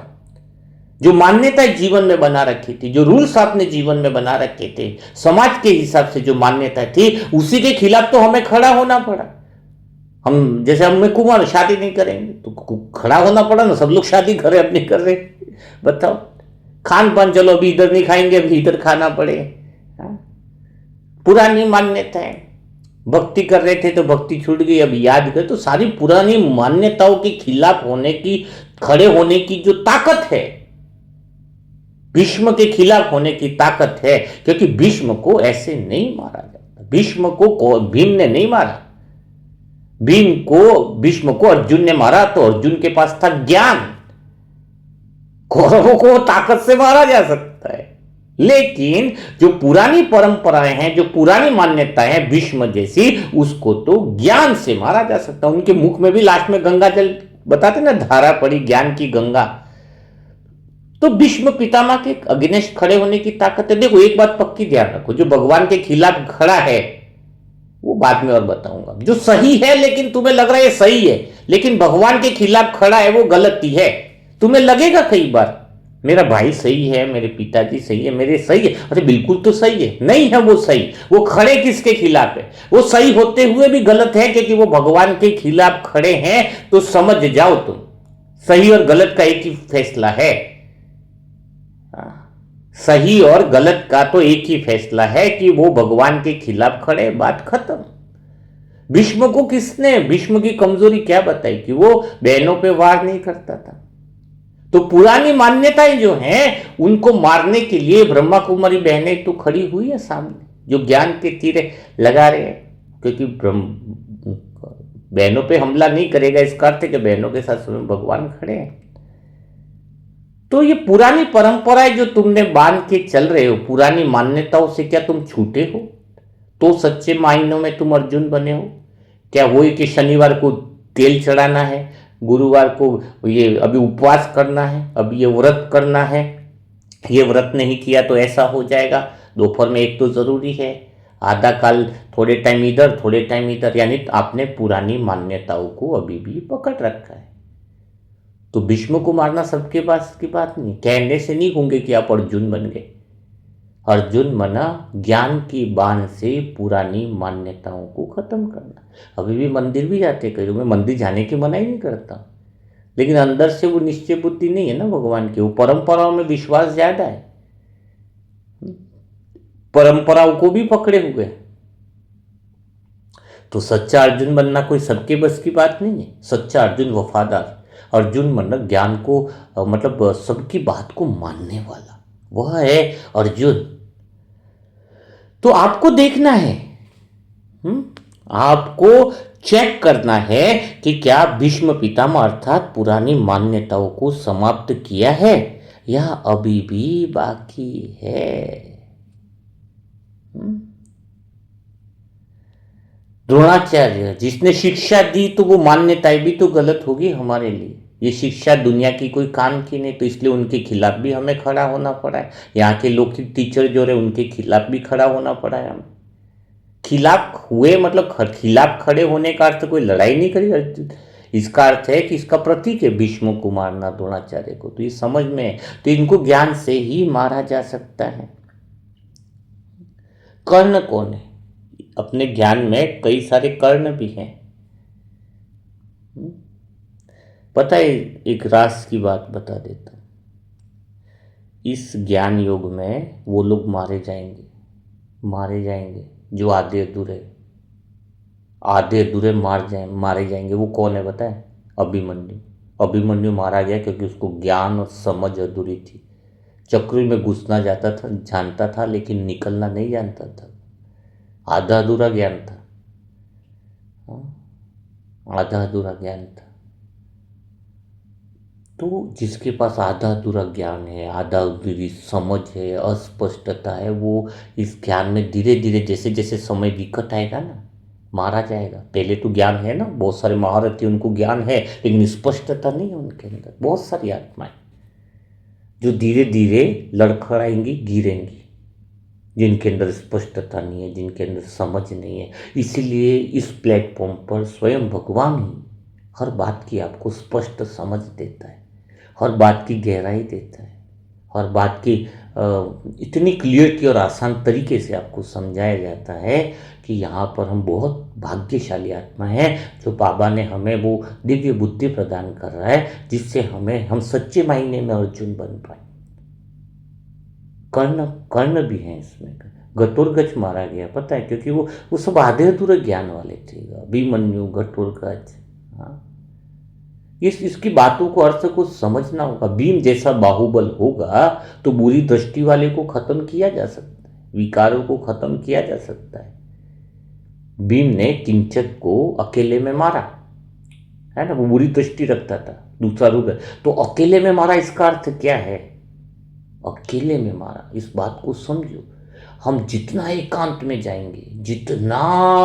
जो मान्यताएं जीवन में बना रखी थी, जो रूल्स आपने जीवन में बना रखे थे, समाज के हिसाब से जो मान्यता थी, उसी के खिलाफ तो हमें खड़ा होना पड़ा। हम जैसे हम कुमार शादी नहीं करेंगे तो खड़ा होना पड़ा ना, सब लोग शादी करे, अब नहीं कर रहे। बताओ, खान पान चलो अभी इधर नहीं खाएंगे, अभी इधर खाना पड़े। पुरानी मान्यताएं, भक्ति कर रहे थे तो भक्ति छूट गई, अब याद कर, तो सारी पुरानी मान्यताओं के खिलाफ होने की, खड़े होने की जो ताकत है, भीष्म के खिलाफ होने की ताकत है। क्योंकि भीष्म को ऐसे नहीं मारा जाता, भीष्म को भीम ने नहीं मारा, भीष्म को अर्जुन ने मारा, तो अर्जुन के पास था ज्ञान। कौरवों को ताकत से मारा जा सकता है, लेकिन जो पुरानी परंपराएं हैं, जो पुरानी मान्यताएं हैं भीष्म जैसी, उसको तो ज्ञान से मारा जा सकता है। उनके मुख में भी लास्ट में गंगा जल बताते ना, धारा पड़ी ज्ञान की गंगा। तो भीष्म पितामह के अगेंस्ट खड़े होने की ताकत है। देखो एक बात पक्की ध्यान रखो, जो भगवान के खिलाफ खड़ा है, वो बाद में और बताऊंगा, जो सही है लेकिन तुम्हें लग रहा है सही है, लेकिन भगवान के खिलाफ खड़ा है, वो गलती है। तुम्हें लगेगा कई बार मेरा भाई सही है, मेरे पिताजी सही है, मेरे सही है, अरे बिल्कुल तो सही है, नहीं है वो सही। वो खड़े किसके खिलाफ है? वो सही होते हुए भी गलत है, क्योंकि वो भगवान के खिलाफ खड़े हैं। तो समझ जाओ तुम, सही और गलत का एक ही फैसला है। सही और गलत का तो एक ही फैसला है कि वो भगवान के खिलाफ खड़े, बात खत्म। भीष्म को किसने, भीष्म की कमजोरी क्या बताई कि वो बहनों पे वार नहीं करता था। तो पुरानी मान्यताएं जो हैं, उनको मारने के लिए ब्रह्मा कुमारी बहनें तो खड़ी हुई है सामने, जो ज्ञान के तीर लगा रहे हैं। क्योंकि बहनों पे हमला नहीं करेगा, इसका अर्थ है कि बहनों के साथ स्वयं भगवान खड़े हैं। तो ये पुरानी परंपराएं जो तुमने बांध के चल रहे हो, पुरानी मान्यताओं से क्या तुम छूटे हो? तो सच्चे मायनों में तुम अर्जुन बने हो क्या? वही कि शनिवार को तेल चढ़ाना है, गुरुवार को ये अभी उपवास करना है, अभी ये व्रत करना है, ये व्रत नहीं किया तो ऐसा हो जाएगा। दोपहर में एक तो जरूरी है, आधा काल थोड़े टाइम इधर थोड़े टाइम इधर, यानी आपने पुरानी मान्यताओं को अभी भी पकड़ रखा है। तो भीष्म को मारना सबके पास की बात नहीं, कहने से नहीं होंगे कि आप अर्जुन बन गए। अर्जुन मना ज्ञान की बाण से पुरानी मान्यताओं को खत्म करना। अभी भी मंदिर भी जाते कई लोग, मैं मंदिर जाने की मना ही नहीं करता, लेकिन अंदर से वो निश्चय बुद्धि नहीं है ना भगवान की, वो परंपराओं में विश्वास ज्यादा है, परंपराओं को भी पकड़े हुए। तो सच्चा अर्जुन बनना कोई सबके बस की बात नहीं है। सच्चा अर्जुन वफादार अर्जुन मतलब ज्ञान को मतलब सबकी बात को मानने वाला, वह है अर्जुन। तो आपको देखना है आपको चेक करना है कि क्या भीष्म पितामह अर्थात पुरानी मान्यताओं को समाप्त किया है या अभी भी बाकी है। द्रोणाचार्य जिसने शिक्षा दी तो वो मान्यताएं भी तो गलत होगी हमारे लिए। ये शिक्षा दुनिया की कोई काम की नहीं, तो इसलिए उनके खिलाफ भी हमें खड़ा होना पड़ा है। यहाँ के लौकिक टीचर जो रहे उनके खिलाफ भी खड़ा होना पड़ा है हमें। खिलाफ हुए मतलब खिलाफ खड़े होने का अर्थ कोई लड़ाई नहीं करी अर्जुन। इसका अर्थ है कि इसका प्रतीक है भीष्म को मारना, द्रोणाचार्य को। तो ये समझ में है, तो इनको ज्ञान से ही मारा जा सकता है। कर्ण कौन है? अपने ज्ञान में कई सारे कर्ण भी हैं। पता है, एक रास की बात बता देता हूं। इस ज्ञान योग में वो लोग मारे जाएंगे जो आधे अधूरे मारे जाएंगे। वो कौन है पता है? अभिमन्यु मारा गया क्योंकि उसको ज्ञान और समझ अधूरी थी। चक्र में घुसना जानता था लेकिन निकलना नहीं जानता था। आधा अधूरा ज्ञान था। तो जिसके पास आधा अधूरा ज्ञान है, आधा अधूरी समझ है, अस्पष्टता है, वो इस ज्ञान में धीरे धीरे जैसे जैसे समय विकट आएगा ना, मारा जाएगा। पहले तो ज्ञान है ना, बहुत सारे महारथी उनको ज्ञान है लेकिन स्पष्टता नहीं है उनके अंदर। बहुत सारी आत्माएं जो धीरे धीरे लड़खड़ाएंगी, गिरेंगी, जिनके अंदर स्पष्टता नहीं है, जिनके अंदर समझ नहीं है। इसीलिए इस प्लेटफॉर्म पर स्वयं भगवान ही हर बात की आपको स्पष्ट समझ देता है, हर बात की गहराई देता है, हर बात की इतनी क्लियरिटी और आसान तरीके से आपको समझाया जाता है कि यहाँ पर हम बहुत भाग्यशाली आत्मा है जो बाबा ने हमें वो दिव्य बुद्धि प्रदान कर रहा है, जिससे हम सच्चे मायने में अर्जुन बन पाए। कर्ण भी हैं इसमें। घटोत्कच मारा गया पता है, क्योंकि वो सब आधे अधूरे ज्ञान वाले थे। अभिमन्यु, घटोत्कच। हाँ, इसकी बातों को, अर्थ को समझना होगा। भीम जैसा बाहुबल होगा तो बुरी दृष्टि वाले को खत्म किया जा सकता है, विकारों को खत्म किया जा सकता है। भीम ने किंचक को अकेले में मारा है ना, वो बुरी दृष्टि रखता था, दूसरा रूप है, तो अकेले में मारा। इसका अर्थ क्या है? अकेले में मारा। इस बात को समझो। हम जितना एकांत में जाएंगे, जितना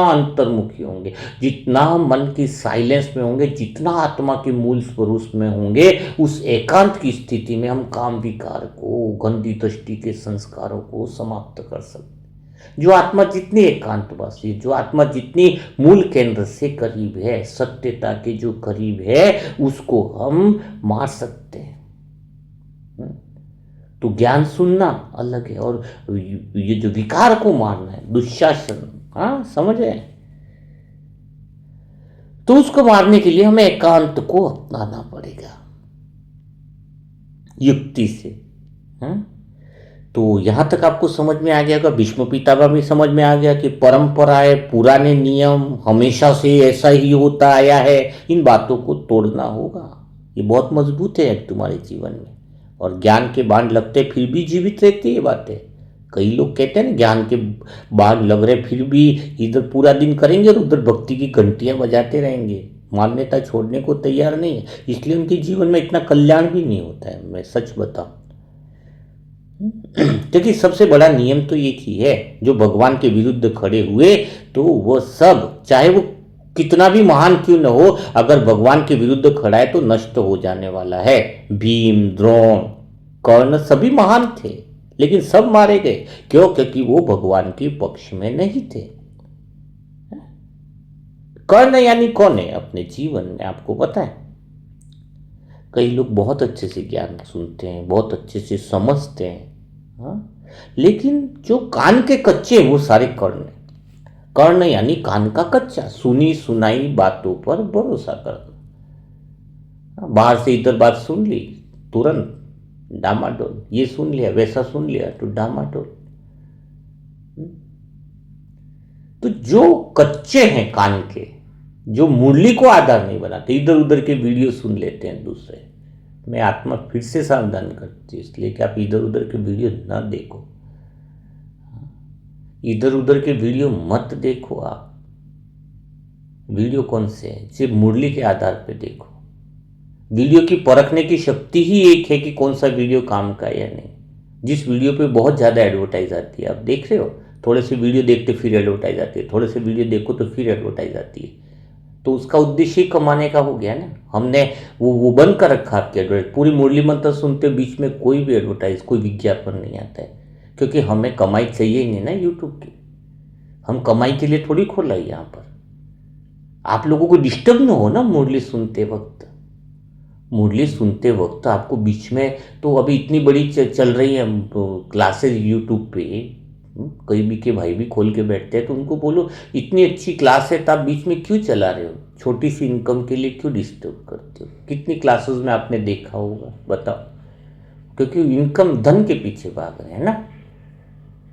अंतर्मुखी होंगे, जितना मन की साइलेंस में होंगे, जितना आत्मा के मूल स्वरूप में होंगे, उस एकांत की स्थिति में हम काम विकार को, गंदी दृष्टि के संस्कारों को समाप्त कर सकते। जो आत्मा जितनी एकांतवासी, जो आत्मा जितनी मूल केंद्र से करीब है, सत्यता के जो करीब है, उसको हम मार सकते हैं। तो ज्ञान सुनना अलग है, और ये जो विकार को मारना है, दुशासन, हाँ समझे, तो उसको मारने के लिए हमें एकांत को अपनाना पड़ेगा युक्ति से। हाँ? तो यहां तक आपको समझ में आ गया, भीष्म पितामह भी समझ में आ गया कि परंपराएं, पुराने नियम हमेशा से ऐसा ही होता आया है, इन बातों को तोड़ना होगा। ये बहुत मजबूत है तुम्हारे जीवन में, और ज्ञान के बाण लगते फिर भी जीवित रहती है बातें। कई लोग कहते हैं ना, ज्ञान के बाण लग रहे फिर भी इधर पूरा दिन करेंगे और उधर भक्ति की घंटियां बजाते रहेंगे, मान्यता छोड़ने को तैयार नहीं है, इसलिए उनके जीवन में इतना कल्याण भी नहीं होता है। मैं सच बताऊं, क्योंकि सबसे बड़ा नियम तो एक ही है, जो भगवान के विरुद्ध खड़े हुए तो वो सब, चाहे वो कितना भी महान क्यों न हो, अगर भगवान के विरुद्ध खड़ा है तो नष्ट हो जाने वाला है। भीम, द्रोण, कर्ण सभी महान थे, लेकिन सब मारे गए। क्यों? क्योंकि वो भगवान के पक्ष में नहीं थे। कर्ण यानी कौन है अपने जीवन में, आपको पता है? कई लोग बहुत अच्छे से ज्ञान सुनते हैं, बहुत अच्छे से समझते हैं, हाँ? लेकिन जो कान के कच्चे वो सारे कर्ण हैं। कर्ण यानी कान का कच्चा, सुनी सुनाई बातों पर भरोसा करना। बाहर से इधर बात सुन ली, तुरंत डामाडोल, ये सुन लिया, वैसा सुन लिया, तो डामाडोल। तो जो कच्चे हैं कान के, जो मुरली को आधार नहीं बनाते, इधर उधर के वीडियो सुन लेते हैं दूसरे। मैं आत्मा फिर से सावधान करती हूँ, इसलिए कि आप इधर उधर के वीडियो ना देखो, इधर उधर के वीडियो मत देखो। आप वीडियो कौन से है, सिर्फ मुरली के आधार पे देखो। वीडियो की परखने की शक्ति ही एक है कि कौन सा वीडियो काम का है या नहीं। जिस वीडियो पे बहुत ज़्यादा एडवर्टाइज आती है, आप देख रहे हो, थोड़े से वीडियो देखते फिर एडवर्टाइज आती है, थोड़े से वीडियो देखो तो फिर एडवर्टाइज आती है, तो उसका उद्देश्य ही कमाने का हो गया ना। हमने वो बंद कर रखा आपके एडवर्टाइज। पूरी मुरली मंत्र सुनते बीच में कोई भी एडवर्टाइज, कोई विज्ञापन नहीं आता है, क्योंकि हमें कमाई चाहिए ही नहीं ना यूट्यूब की। हम कमाई के लिए थोड़ी खोला है यहाँ पर। आप लोगों को डिस्टर्ब ना हो ना मुरली सुनते वक्त। मुरली सुनते वक्त आपको बीच में, तो अभी इतनी बड़ी चल रही है क्लासेस यूट्यूब पे, कहीं भी के भाई भी खोल के बैठते हैं, तो उनको बोलो इतनी अच्छी क्लास है तो आप बीच में क्यों चला रहे हो, छोटी सी इनकम के लिए क्यों डिस्टर्ब करते हो। कितनी क्लासेस में आपने देखा होगा, बताओ, क्योंकि इनकम धन के पीछे भाग रहे हैं ना।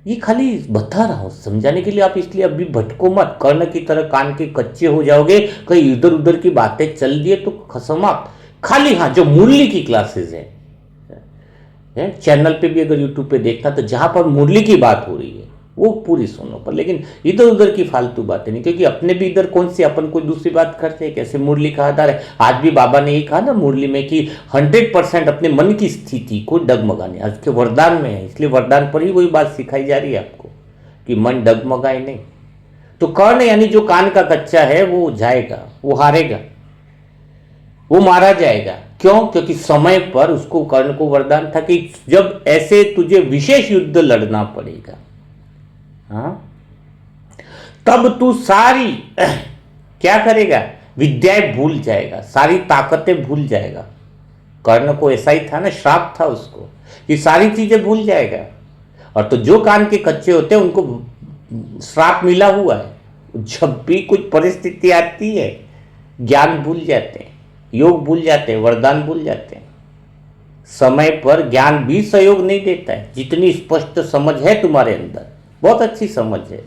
ये खाली बता रहा हूँ समझाने के लिए, आप इसलिए अभी भटको मत, कर्ण की तरह कान के कच्चे हो जाओगे, कहीं इधर उधर की बातें चल दिए तो खसमाप्त। खाली हाँ, जो मुरली की क्लासेस है चैनल पे भी अगर यूट्यूब पे देखना, तो जहां पर मुरली की बात हो रही है वो पूरी सुनो पर, लेकिन इधर उधर की फालतू बातें नहीं, क्योंकि अपने भी इधर कौन सी अपन कोई दूसरी बात करते हैं। कैसे मुरली का आधार है, आज भी बाबा ने यही कहा ना मुरली में कि 100% अपने मन की स्थिति को डगमगाने, आज के वरदान में है, इसलिए वरदान पर ही वही बात सिखाई जा रही है आपको कि मन डगमगाए नहीं। तो कर्ण यानी जो कान का कच्चा है वो जाएगा, वो हारेगा, वो मारा जाएगा। क्यों? क्योंकि समय पर उसको कर्ण को वरदान था कि जब ऐसे तुझे विशेष युद्ध लड़ना पड़ेगा, हाँ, तब तू सारी क्या करेगा, विद्याएं भूल जाएगा, सारी ताकतें भूल जाएगा। कर्ण को ऐसा ही था ना, श्राप था उसको कि सारी चीजें भूल जाएगा। और तो जो कान के कच्चे होते हैं उनको श्राप मिला हुआ है, जब भी कुछ परिस्थिति आती है ज्ञान भूल जाते हैं, योग भूल जाते हैं, वरदान भूल जाते हैं। समय पर ज्ञान भी सहयोग नहीं देता है। जितनी स्पष्ट समझ है तुम्हारे अंदर, बहुत अच्छी समझ है,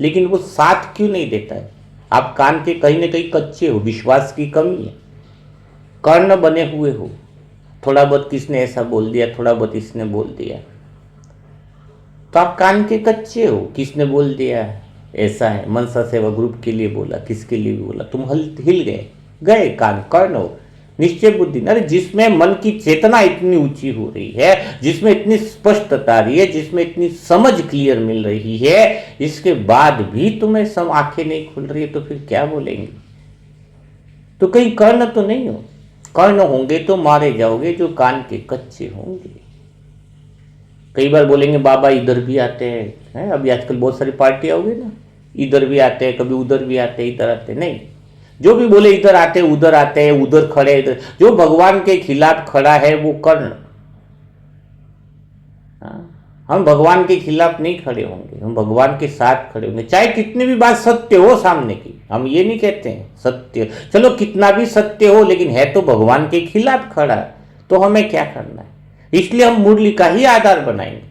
लेकिन वो साथ क्यों नहीं देता है। आप कान के कहीं ना कहीं कच्चे हो, विश्वास की कमी है, कर्ण बने हुए हो। थोड़ा बहुत किसने ऐसा बोल दिया, थोड़ा बहुत इसने बोल दिया, तो आप कान के कच्चे हो। किसने बोल दिया ऐसा है, मनसा सेवा ग्रुप के लिए बोला, किसके लिए भी बोला, तुम हिल गए कान, कर्ण हो। निश्चय बुद्धि, अरे जिसमें मन की चेतना इतनी ऊंची हो रही है, जिसमें इतनी स्पष्टता आ रही है, जिसमें इतनी समझ क्लियर मिल रही है, इसके बाद भी तुम्हें सब आंखें नहीं खुल रही है, तो फिर क्या बोलेंगे। तो कहीं कर्ण तो नहीं हो। कर्ण होंगे तो मारे जाओगे जो कान के कच्चे होंगे। कई बार बोलेंगे बाबा इधर भी आते हैं, अभी आजकल बहुत सारी पार्टियां हो गई ना, इधर भी आते हैं, कभी उधर भी आते हैं, इधर आते नहीं। जो भी बोले इधर आते उधर आते हैं, उधर खड़े इधर, जो भगवान के खिलाफ खड़ा है वो कर्ण। हम भगवान के खिलाफ नहीं खड़े होंगे, हम भगवान के साथ खड़े होंगे, चाहे कितनी भी बात सत्य हो सामने की। हम ये नहीं कहते हैं सत्य, चलो कितना भी सत्य हो, लेकिन है तो भगवान के खिलाफ खड़ा, तो हमें क्या करना है। इसलिए हम मुरली का ही आधार बनाएंगे,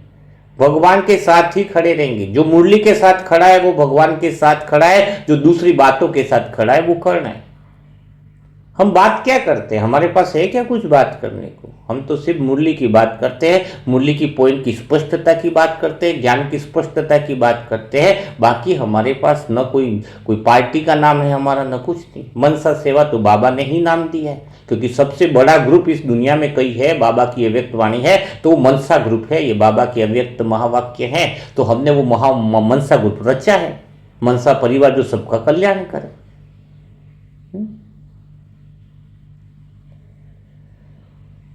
भगवान के साथ ही खड़े रहेंगे। जो मुरली के साथ खड़ा है वो भगवान के साथ खड़ा है, जो दूसरी बातों के साथ खड़ा है वो कर्ण है। हम बात क्या करते हैं, हमारे पास है क्या कुछ बात करने को। हम तो सिर्फ मुरली की बात करते हैं, मुरली की पॉइंट की स्पष्टता की बात करते हैं, ज्ञान की स्पष्टता की बात करते हैं। बाकी हमारे पास न कोई पार्टी का नाम है हमारा, न कुछ नहीं। मनसा सेवा तो बाबा ने ही नाम दिया है, क्योंकि सबसे बड़ा ग्रुप इस दुनिया में कई है, बाबा की अव्यक्त वाणी है, तो वो मनसा ग्रुप है, ये बाबा के अव्यक्त महावाक्य है। तो हमने वो मनसा ग्रुप रचा है, मनसा परिवार जो सबका कल्याण करे।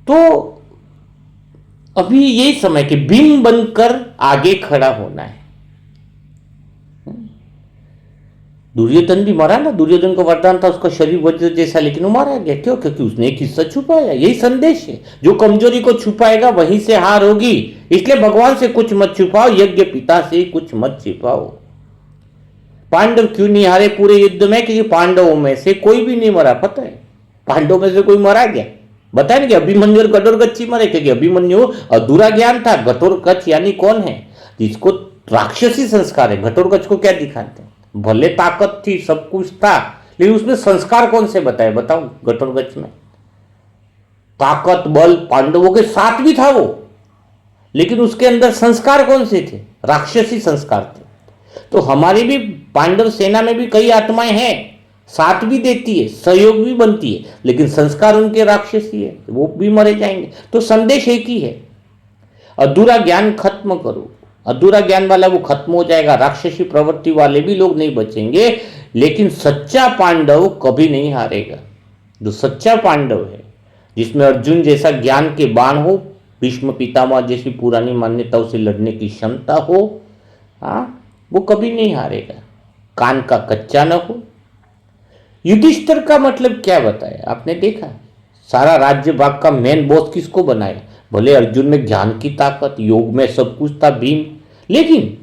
तो अभी यही समय कि बिंब बनकर आगे खड़ा होना है। दुर्योधन भी मरा ना, दुर्योधन को वरदान था, उसका शरीर वज्र जैसा, लेकिन वो मारा गया। क्यों? क्योंकि उसने एक हिस्सा छुपाया। यही संदेश है, जो कमजोरी को छुपाएगा वहीं से हार होगी। इसलिए भगवान से कुछ मत छुपाओ, यज्ञ पिता से कुछ मत छिपाओ। पांडव क्यों नहीं हारे पूरे युद्ध में? क्योंकि पांडवों में से कोई भी नहीं मरा। पता है पांडवों में से कोई मरा गया? बताया कि अभिमन्यु और घटोत्कच मरे, क्योंकि अभिमन्यु अधूरा ज्ञान था। घटोत्कच यानी कौन है? जिसको राक्षसी संस्कार है। घटोत्कच को क्या दिखाते हैं? भले ताकत थी, सब कुछ था, लेकिन उसमें संस्कार कौन से बताए? बताओ। घटोत्कच में ताकत बल पांडवों के साथ भी था वो, लेकिन उसके अंदर संस्कार कौन से थे? राक्षसी संस्कार थे। तो हमारी भी पांडव सेना में भी कई आत्माएं हैं, साथ भी देती है, सहयोग भी बनती है, लेकिन संस्कार उनके राक्षसी है, वो भी मरे जाएंगे। तो संदेश एक ही है, अधूरा ज्ञान खत्म करो। अधूरा ज्ञान वाला वो खत्म हो जाएगा, राक्षसी प्रवृत्ति वाले भी लोग नहीं बचेंगे, लेकिन सच्चा पांडव कभी नहीं हारेगा। जो सच्चा पांडव है, जिसमें अर्जुन जैसा ज्ञान के बाण हो, भीष्म पितामह जैसी पुरानी मान्यताओं से लड़ने की क्षमता हो, हाँ, वो कभी नहीं हारेगा। कान का कच्चा न हो। युधिष्ठिर का मतलब क्या बताया आपने देखा? सारा राज्य भाग का मेन बॉस किसको बनाया? भले अर्जुन में ज्ञान की ताकत, योग में सब कुछ था, भीम, लेकिन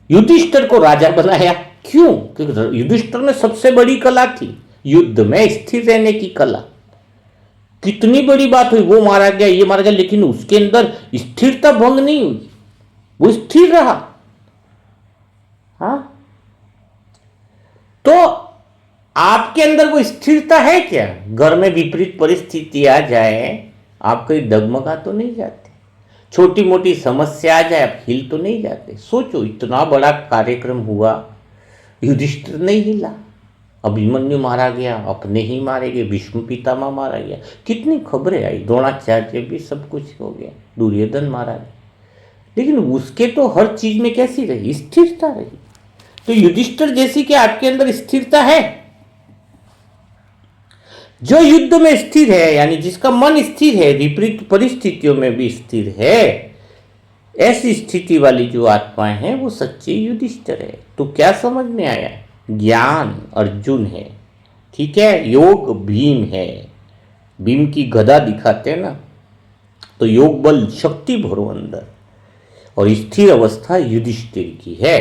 युधिष्ठिर को राजा बनाया। क्यों? क्योंकि युधिष्ठिर में सबसे बड़ी कला थी युद्ध में स्थिर रहने की कला। कितनी बड़ी बात हुई, वो मारा गया, ये मारा गया, लेकिन उसके अंदर स्थिरता भंग नहीं हुई, वो स्थिर रहा। हाँ, तो आपके अंदर वो स्थिरता है क्या? घर में विपरीत परिस्थिति आ जाए, आप कहीं डगमगा तो नहीं जाते? छोटी मोटी समस्या आ जाए, आप हिल तो नहीं जाते? सोचो, इतना बड़ा कार्यक्रम हुआ, युधिष्ठिर नहीं हिला। अभिमन्यु मारा गया, अपने ही मारे गए, भीष्म पितामह मारा गया, कितनी खबरें आई, द्रोणाचार्य भी सब कुछ हो गया, दुर्योधन मारा गया, लेकिन उसके तो हर चीज में कैसी रही? स्थिरता रही। तो युधिष्ठिर जैसी कि आपके अंदर स्थिरता है? जो युद्ध में स्थिर है, यानी जिसका मन स्थिर है, विपरीत परिस्थितियों में भी स्थिर है, ऐसी स्थिति वाली जो आत्माएं हैं, वो सच्चे युधिष्ठिर है। तो क्या समझ में आया? ज्ञान अर्जुन है, ठीक है, योग भीम है। भीम की गदा दिखाते हैं ना, तो योग बल शक्ति भरो अंदर, और स्थिर अवस्था युधिष्ठिर की है।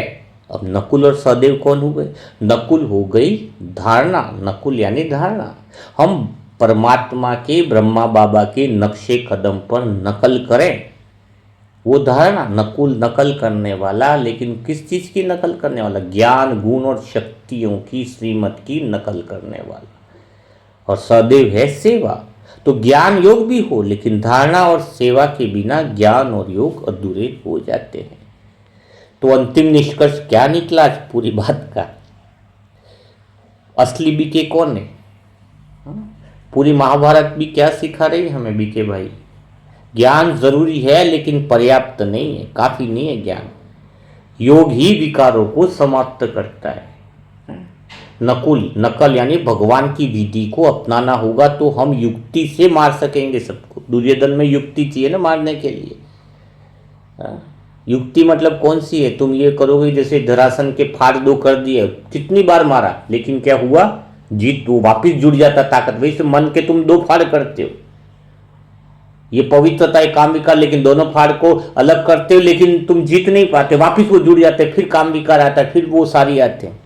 अब नकुल और सहदेव कौन हो गए? नकुल हो गई धारणा, नकुल यानी धारणा। हम परमात्मा के, ब्रह्मा बाबा के नक्शे कदम पर नकल करें, वो धारणा। नकुल नकल करने वाला, लेकिन किस चीज की नकल करने वाला? ज्ञान, गुण और शक्तियों की, श्रीमत की नकल करने वाला। और सहदेव है सेवा। तो ज्ञान योग भी हो, लेकिन धारणा और सेवा के बिना ज्ञान और योग अधूरे हो जाते हैं। तो अंतिम निष्कर्ष क्या निकला आज पूरी बात का? असली बीके कौन है? पूरी महाभारत भी क्या सिखा रही है हमें बीके भाई? ज्ञान जरूरी है, लेकिन पर्याप्त नहीं है, काफी नहीं है ज्ञान। योग ही विकारों को समाप्त करता है। नकुल, नकल यानी भगवान की विधि को अपनाना होगा, तो हम युक्ति से मार सकेंगे सबको। दुर्योधन में युक्ति चाहिए ना मारने के लिए। युक्ति मतलब कौन सी है? तुम ये करोगे, जैसे धरासन के फाड़ दो कर दिए, कितनी बार मारा, लेकिन क्या हुआ? जीत, वो वापिस जुड़ जाता ताकत। वैसे मन के तुम दो फाड़ करते हो, ये पवित्रता है काम विकार, लेकिन दोनों फाड़ को अलग करते हो, लेकिन तुम जीत नहीं पाते, वापिस वो जुड़ जाते, फिर काम विकार आता है, फिर वो सारी आते हैं।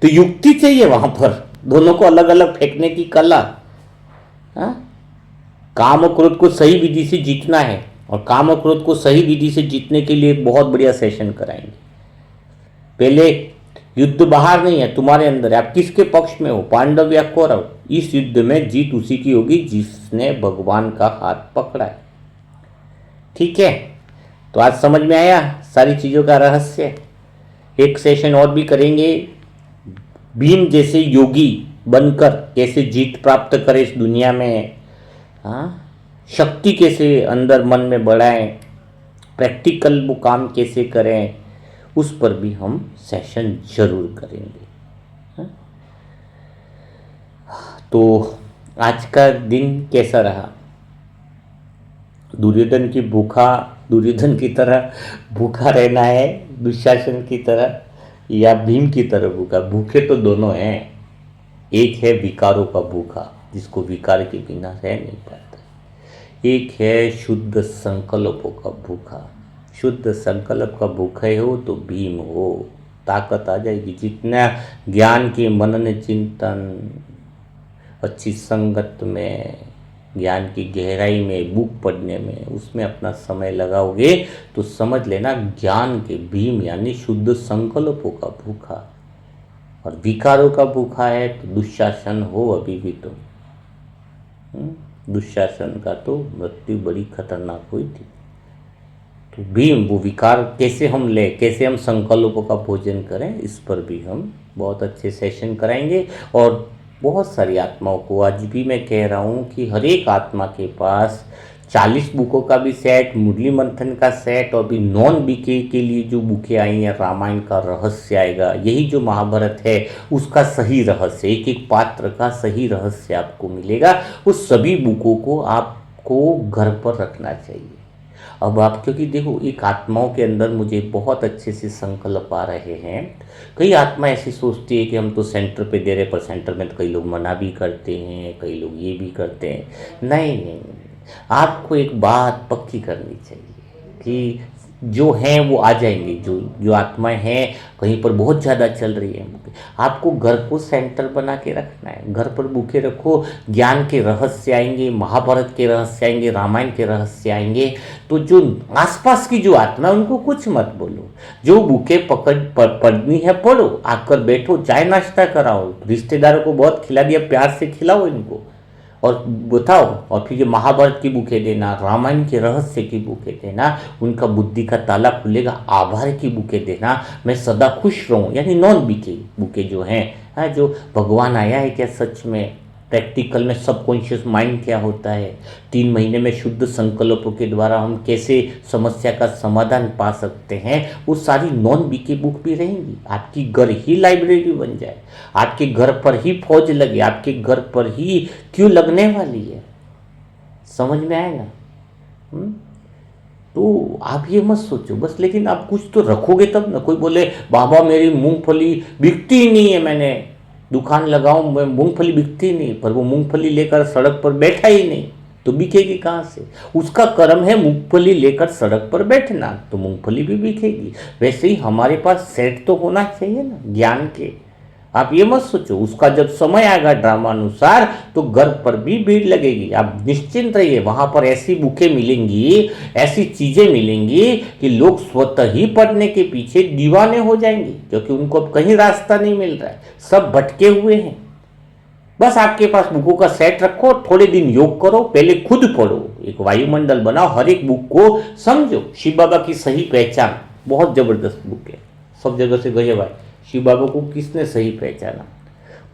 तो युक्ति चाहिए वहां पर, दोनों को अलग अलग फेंकने की कला। काम और क्रोध को सही विधि से जीतना है, और काम और क्रोध को सही विधि से जीतने के लिए बहुत बढ़िया सेशन कराएंगे। पहले युद्ध बाहर नहीं है, तुम्हारे अंदर है। आप किसके पक्ष में हो, पांडव या कौरव? इस युद्ध में जीत उसी की होगी जिसने भगवान का हाथ पकड़ा है। ठीक है, तो आज समझ में आया सारी चीजों का रहस्य। एक सेशन और भी करेंगे, भीम जैसे योगी बनकर कैसे जीत प्राप्त करें इस दुनिया में। हाँ, शक्ति कैसे अंदर मन में बढ़ाएं, प्रैक्टिकल वो काम कैसे करें, उस पर भी हम सेशन जरूर करेंगे। हाँ? तो आज का दिन कैसा रहा? दुर्योधन की तरह भूखा रहना है, दुशासन की तरह, या भीम की तरह भूखा? भूखे तो दोनों हैं। एक है विकारों का भूखा, जिसको विकार के बिना रह नहीं पाता। एक है शुद्ध संकल्पों का भूखा। शुद्ध संकल्प का भूखे हो तो भीम हो, ताकत आ जाएगी। जितना ज्ञान के मनन चिंतन, अच्छी संगत में, ज्ञान की गहराई में, बुक पढ़ने में, उसमें अपना समय लगाओगे तो समझ लेना ज्ञान के भीम यानी शुद्ध संकल्पों का भूखा। और विकारों का भूखा है तो दुशासन हो अभी भी तो। दुशासन का तो मृत्यु बड़ी खतरनाक हुई थी। तो भी वो विकार कैसे हम ले, कैसे हम संकल्पों का भोजन करें, इस पर भी हम बहुत अच्छे सेशन कराएंगे। और बहुत सारी आत्माओं को आज भी मैं कह रहा हूँ कि हर एक आत्मा के पास 40 बुकों का भी सेट, मुरली मंथन का सेट, और भी नॉन बीके के लिए जो बुकें आई हैं, रामायण का रहस्य आएगा, यही जो महाभारत है उसका सही रहस्य, एक एक पात्र का सही रहस्य आपको मिलेगा। उस सभी बुकों को आपको घर पर रखना चाहिए। अब आप, क्योंकि देखो एक आत्माओं के अंदर मुझे बहुत अच्छे से संकल्प आ रहे हैं। कई आत्मा ऐसी सोचती है कि हम तो सेंटर पे दे रहे, पर सेंटर में तो कई लोग मना भी करते हैं, कई लोग ये भी करते हैं। नहीं नहीं नहीं, आपको एक बात पक्की करनी चाहिए कि जो हैं वो आ जाएंगे, जो जो आत्माएं हैं कहीं पर बहुत ज़्यादा चल रही है, आपको घर को सेंटर बना के रखना है। घर पर बुके रखो, ज्ञान के रहस्य आएंगे, महाभारत के रहस्य आएंगे, रामायण के रहस्य आएंगे। तो जो आसपास की जो आत्मा है उनको कुछ मत बोलो, जो बुके पढ़नी है पढ़ो, आकर बैठो, चाय नाश्ता कराओ, रिश्तेदारों को बहुत खिला दिया, प्यार से खिलाओ इनको और बताओ। और फिर ये महाभारत की बुकें देना, रामायण के रहस्य की बुकें देना, उनका बुद्धि का ताला खुलेगा। आभार की बुकें देना, मैं सदा खुश रहूं, यानी नॉन बीके बुकें जो हैं, जो भगवान आया है क्या सच में, प्रैक्टिकल में सबकॉन्शियस माइंड क्या होता है, 3 महीने में शुद्ध संकल्पों के द्वारा हम कैसे समस्या का समाधान पा सकते हैं, वो सारी नॉन बीके बुक भी रहेंगी। आपकी घर ही लाइब्रेरी बन जाए, आपके घर पर ही फौज लगे, आपके घर पर ही क्यों लगने वाली है, समझ में आएगा। तो आप ये मत सोचो बस, लेकिन आप कुछ तो रखोगे तब ना। कोई बोले बाबा मेरी मूंगफली बिकती ही नहीं है, मैंने दुकान लगाऊं, मैं मूंगफली बिकती नहीं, पर वो मूंगफली लेकर सड़क पर बैठा ही नहीं, तो बिकेगी कहाँ से। उसका कर्म है मूंगफली लेकर सड़क पर बैठना, तो मूंगफली भी बिकेगी। वैसे ही हमारे पास सेट तो होना चाहिए ना ज्ञान के। आप ये मत सोचो, उसका जब समय आएगा ड्रामा अनुसार तो घर पर भी भीड़ लगेगी, आप निश्चिंत रहिए। वहां पर ऐसी बुकें मिलेंगी, ऐसी चीजें मिलेंगी कि लोग स्वतः ही पढ़ने के पीछे दीवाने हो जाएंगे, क्योंकि उनको अब कहीं रास्ता नहीं मिल रहा है, सब भटके हुए हैं। बस आपके पास बुकों का सेट रखो, थोड़े दिन योग करो, पहले खुद पढ़ो, एक वायुमंडल बनाओ, हर एक बुक को समझो। शिव बाबा की सही पहचान बहुत जबरदस्त बुक है, सब जगह से गए भाई, शिव बाबा को किसने सही पहचाना।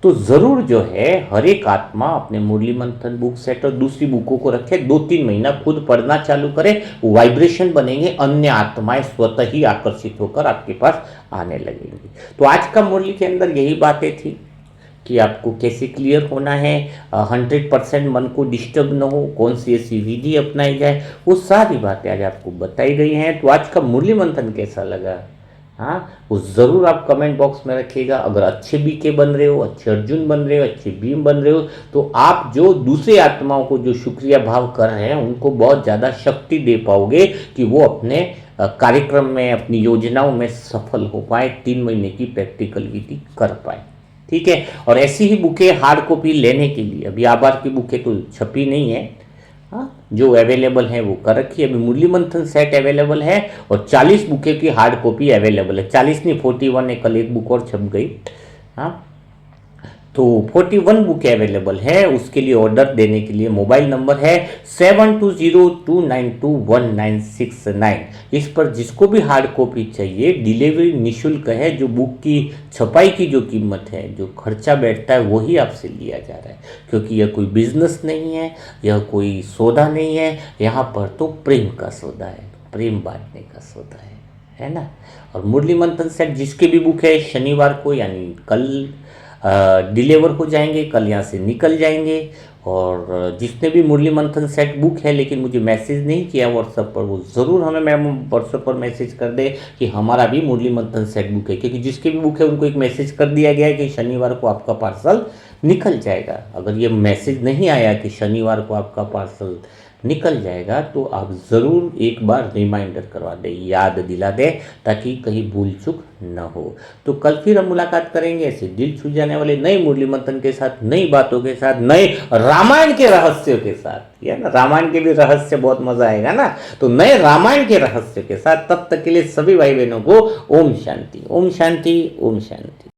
तो जरूर जो है हर एक आत्मा अपने मुरली मंथन बुक सेट और दूसरी बुकों को रखे, 2-3 महीना खुद पढ़ना चालू करे, वाइब्रेशन बनेंगे, अन्य आत्माएं स्वतः ही आकर्षित होकर आपके पास आने लगेंगी। तो आज का मुरली के अंदर यही बातें थी कि आपको कैसे क्लियर होना है, 100% मन को डिस्टर्ब न हो, कौन सी ऐसी विधि अपनाई जाए, वो सारी बातें आज आपको बताई गई हैं। तो आज का मुरली मंथन कैसा लगा, हाँ, वो ज़रूर आप कमेंट बॉक्स में रखिएगा। अगर अच्छे बीके बन रहे हो, अच्छे अर्जुन बन रहे हो, अच्छे भीम बन रहे हो, तो आप जो दूसरे आत्माओं को जो शुक्रिया भाव कर रहे हैं उनको बहुत ज़्यादा शक्ति दे पाओगे कि वो अपने कार्यक्रम में, अपनी योजनाओं में सफल हो पाए, 3 महीने की प्रैक्टिकल विधि कर पाए। ठीक है। और ऐसी ही बुकें हार्ड कॉपी लेने के लिए अभी आभार की बुकें तो छपी नहीं है, हाँ, जो अवेलेबल है वो कर रखी है। अभी मुरली मंथन सेट अवेलेबल है और 40 बुके की हार्ड कॉपी अवेलेबल है, 40 नहीं 41 है, कल एक बुक और छप गई। हाँ, तो 41 बुक अवेलेबल है। उसके लिए ऑर्डर देने के लिए मोबाइल नंबर है 7202921969। इस पर जिसको भी हार्ड कॉपी चाहिए, डिलीवरी निःशुल्क है। जो बुक की छपाई की जो कीमत है, जो खर्चा बैठता है, वही आपसे लिया जा रहा है, क्योंकि यह कोई बिजनेस नहीं है, यह कोई सौदा नहीं है। यहाँ पर तो प्रेम का सौदा है, प्रेम बांटने का सौदा है ना। और मुरली मंथन सेट जिसके भी बुक है शनिवार को यानी कल डिलीवर हो जाएंगे, कल यहाँ से निकल जाएंगे। और जिसने भी मुरली मंथन सेट बुक है लेकिन मुझे मैसेज नहीं किया व्हाट्सएप पर, वो ज़रूर हमें मैम व्हाट्सएप पर मैसेज कर दे कि हमारा भी मुरली मंथन सेट बुक है, क्योंकि जिसके भी बुक है उनको एक मैसेज कर दिया गया है कि शनिवार को आपका पार्सल निकल जाएगा। अगर ये मैसेज नहीं आया कि शनिवार को आपका पार्सल निकल जाएगा तो आप ज़रूर एक बार रिमाइंडर करवा दें, याद दिला दें, ताकि कहीं भूल चूक न हो। तो कल फिर हम मुलाकात करेंगे ऐसे दिल छू जाने वाले नए मुरली मंथन के साथ, नई बातों के साथ, नए रामायण के रहस्यों के साथ। या ना, रामायण के भी रहस्य बहुत मजा आएगा ना। तो नए रामायण के रहस्य के साथ, तब तक के लिए सभी भाई बहनों को ओम शांति, ओम शांति, ओम शांति।